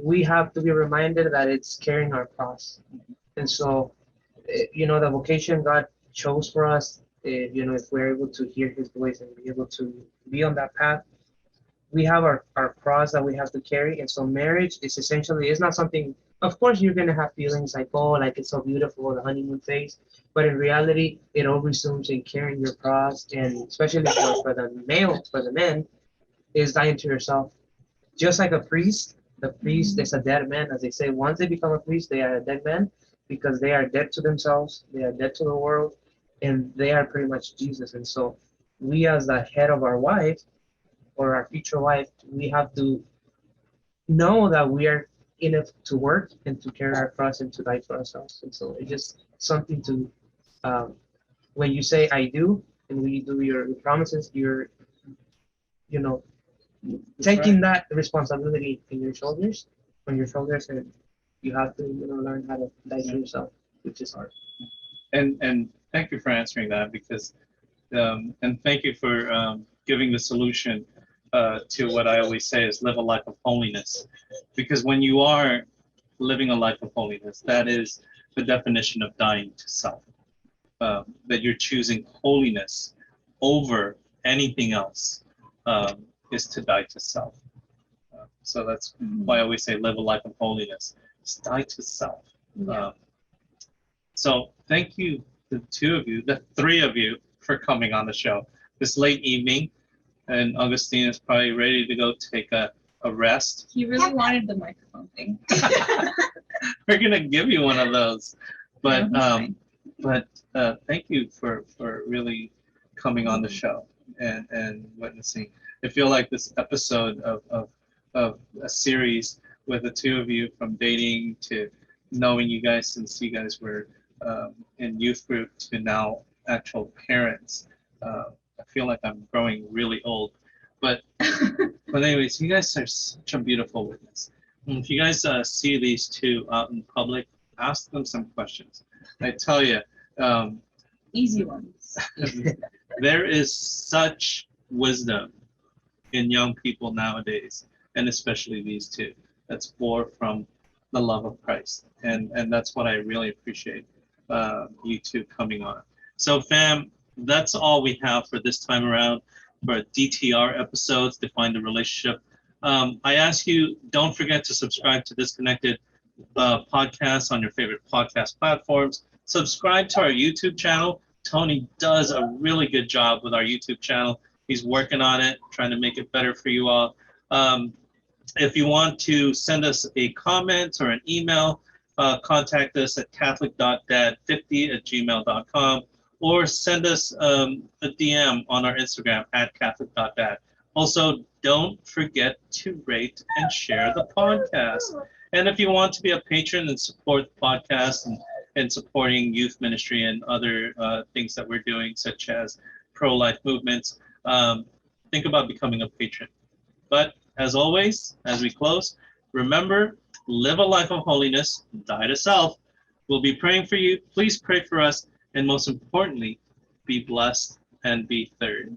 we have to be reminded that it's carrying our cross. And so, the vocation God chose for us, if we're able to hear his voice and be able to be on that path, we have our cross that we have to carry. And so marriage is essentially, it's not something, of course you're going to have feelings like, oh, like it's so beautiful, the honeymoon phase, but in reality, it all resumes in carrying your cross, and especially for the men, is dying to yourself. Just like a priest, the priest is a dead man, as they say. Once they become a priest, they are a dead man because they are dead to themselves, they are dead to the world, and they are pretty much Jesus. And so we, as the head of our wife or our future wife, we have to know that we are in it to work and to carry our cross and to die for ourselves. And so it's just something to, when you say I do, and when you do your promises, you're, taking that responsibility on your shoulders, and you have to, learn how to die to yourself, which is hard. And thank you for answering that, because and thank you for giving the solution to what I always say is live a life of holiness. Because when you are living a life of holiness, that is the definition of dying to self. That you're choosing holiness over anything else is to die to self. So that's why I always say live a life of holiness. Just die to self. Yeah. So thank you, the two of you, the three of you, for coming on the show this late evening. And Augustine is probably ready to go take a rest. He really wanted the microphone thing. We're gonna give you one of those. But No, thank you for really coming on the show and witnessing. I feel like this episode of a series with the two of you, from dating to knowing you guys since you guys were in youth group to now actual parents. I feel like I'm growing really old, but anyways, you guys are such a beautiful witness. And if you guys see these two out in public, ask them some questions. I tell you, easy ones. there is such wisdom in young people nowadays, and especially these two, that's born from the love of Christ, and that's what I really appreciate you two coming on. So fam, that's all we have for this time around for DTR episodes, Define the Relationship. I ask you, don't forget to subscribe to Disconnected podcast on your favorite podcast platforms. Subscribe to our YouTube channel. Tony does a really good job with our YouTube channel. He's working on it, trying to make it better for you all. If you want to send us a comment or an email, contact us at catholic.dad50@gmail.com or send us a DM on our Instagram at catholic.dad. Also, don't forget to rate and share the podcast. And if you want to be a patron and support the podcast and supporting youth ministry and other things that we're doing, such as pro-life movements, think about becoming a patron. But as always, as we close, remember, live a life of holiness, die to self. We'll be praying for you. Please pray for us. And most importantly, be blessed and be third.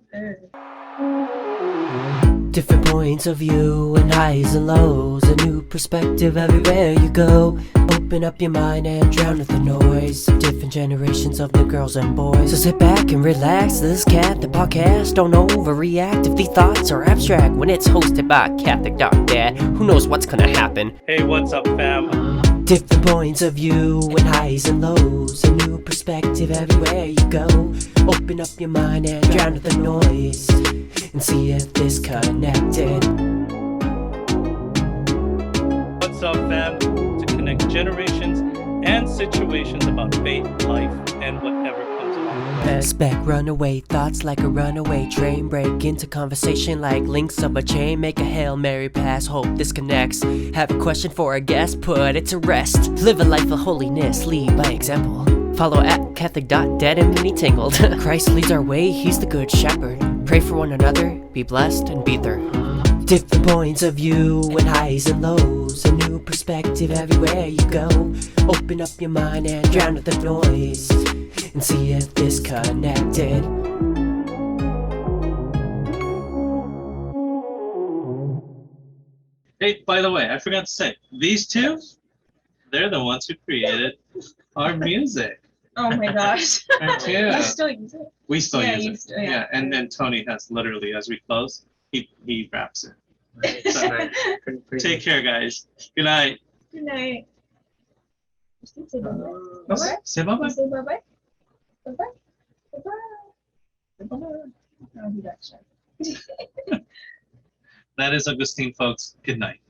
Different points of view and highs and lows, a new perspective everywhere you go. Open up your mind and drown out the noise of different generations of new girls and boys. So sit back and relax, this is Catholic Podcast. Don't overreact if these thoughts are abstract. When it's hosted by Catholic.dad, who knows what's gonna happen? Hey, what's up, fam? Different points of view and highs and lows, a new perspective everywhere you go. Open up your mind and drown out the noise and see if this connected. What's up, fam? To connect generations and situations about faith, life, and whatever comes along the way. Expect runaway thoughts like a runaway train. Break into conversation like links of a chain. Make a Hail Mary pass, hope this connects. Have a question for a guest, put it to rest. Live a life of holiness, lead by example. Follow at Catholic.dad and mini tangled. Christ leads our way, he's the good shepherd. Pray for one another, be blessed and be there. Different points of view and highs and lows, a new perspective everywhere you go. Open up your mind and drown out the noise and see if this connected. Hey, by the way, I forgot to say, these two, they're the ones who created our music. Oh my gosh. Our two. You still use it? We still Yeah, use you it. still- yeah. Yeah, and then Tony has literally, as we close, he raps it. It's nice. Pretty Take care, guys. Good night. Good night. Say bye-bye. Bye-bye. Say bye-bye. Say bye-bye. Bye-bye. Bye-bye. Bye-bye. Oh, he got shy. That is Augustine, folks. Good night.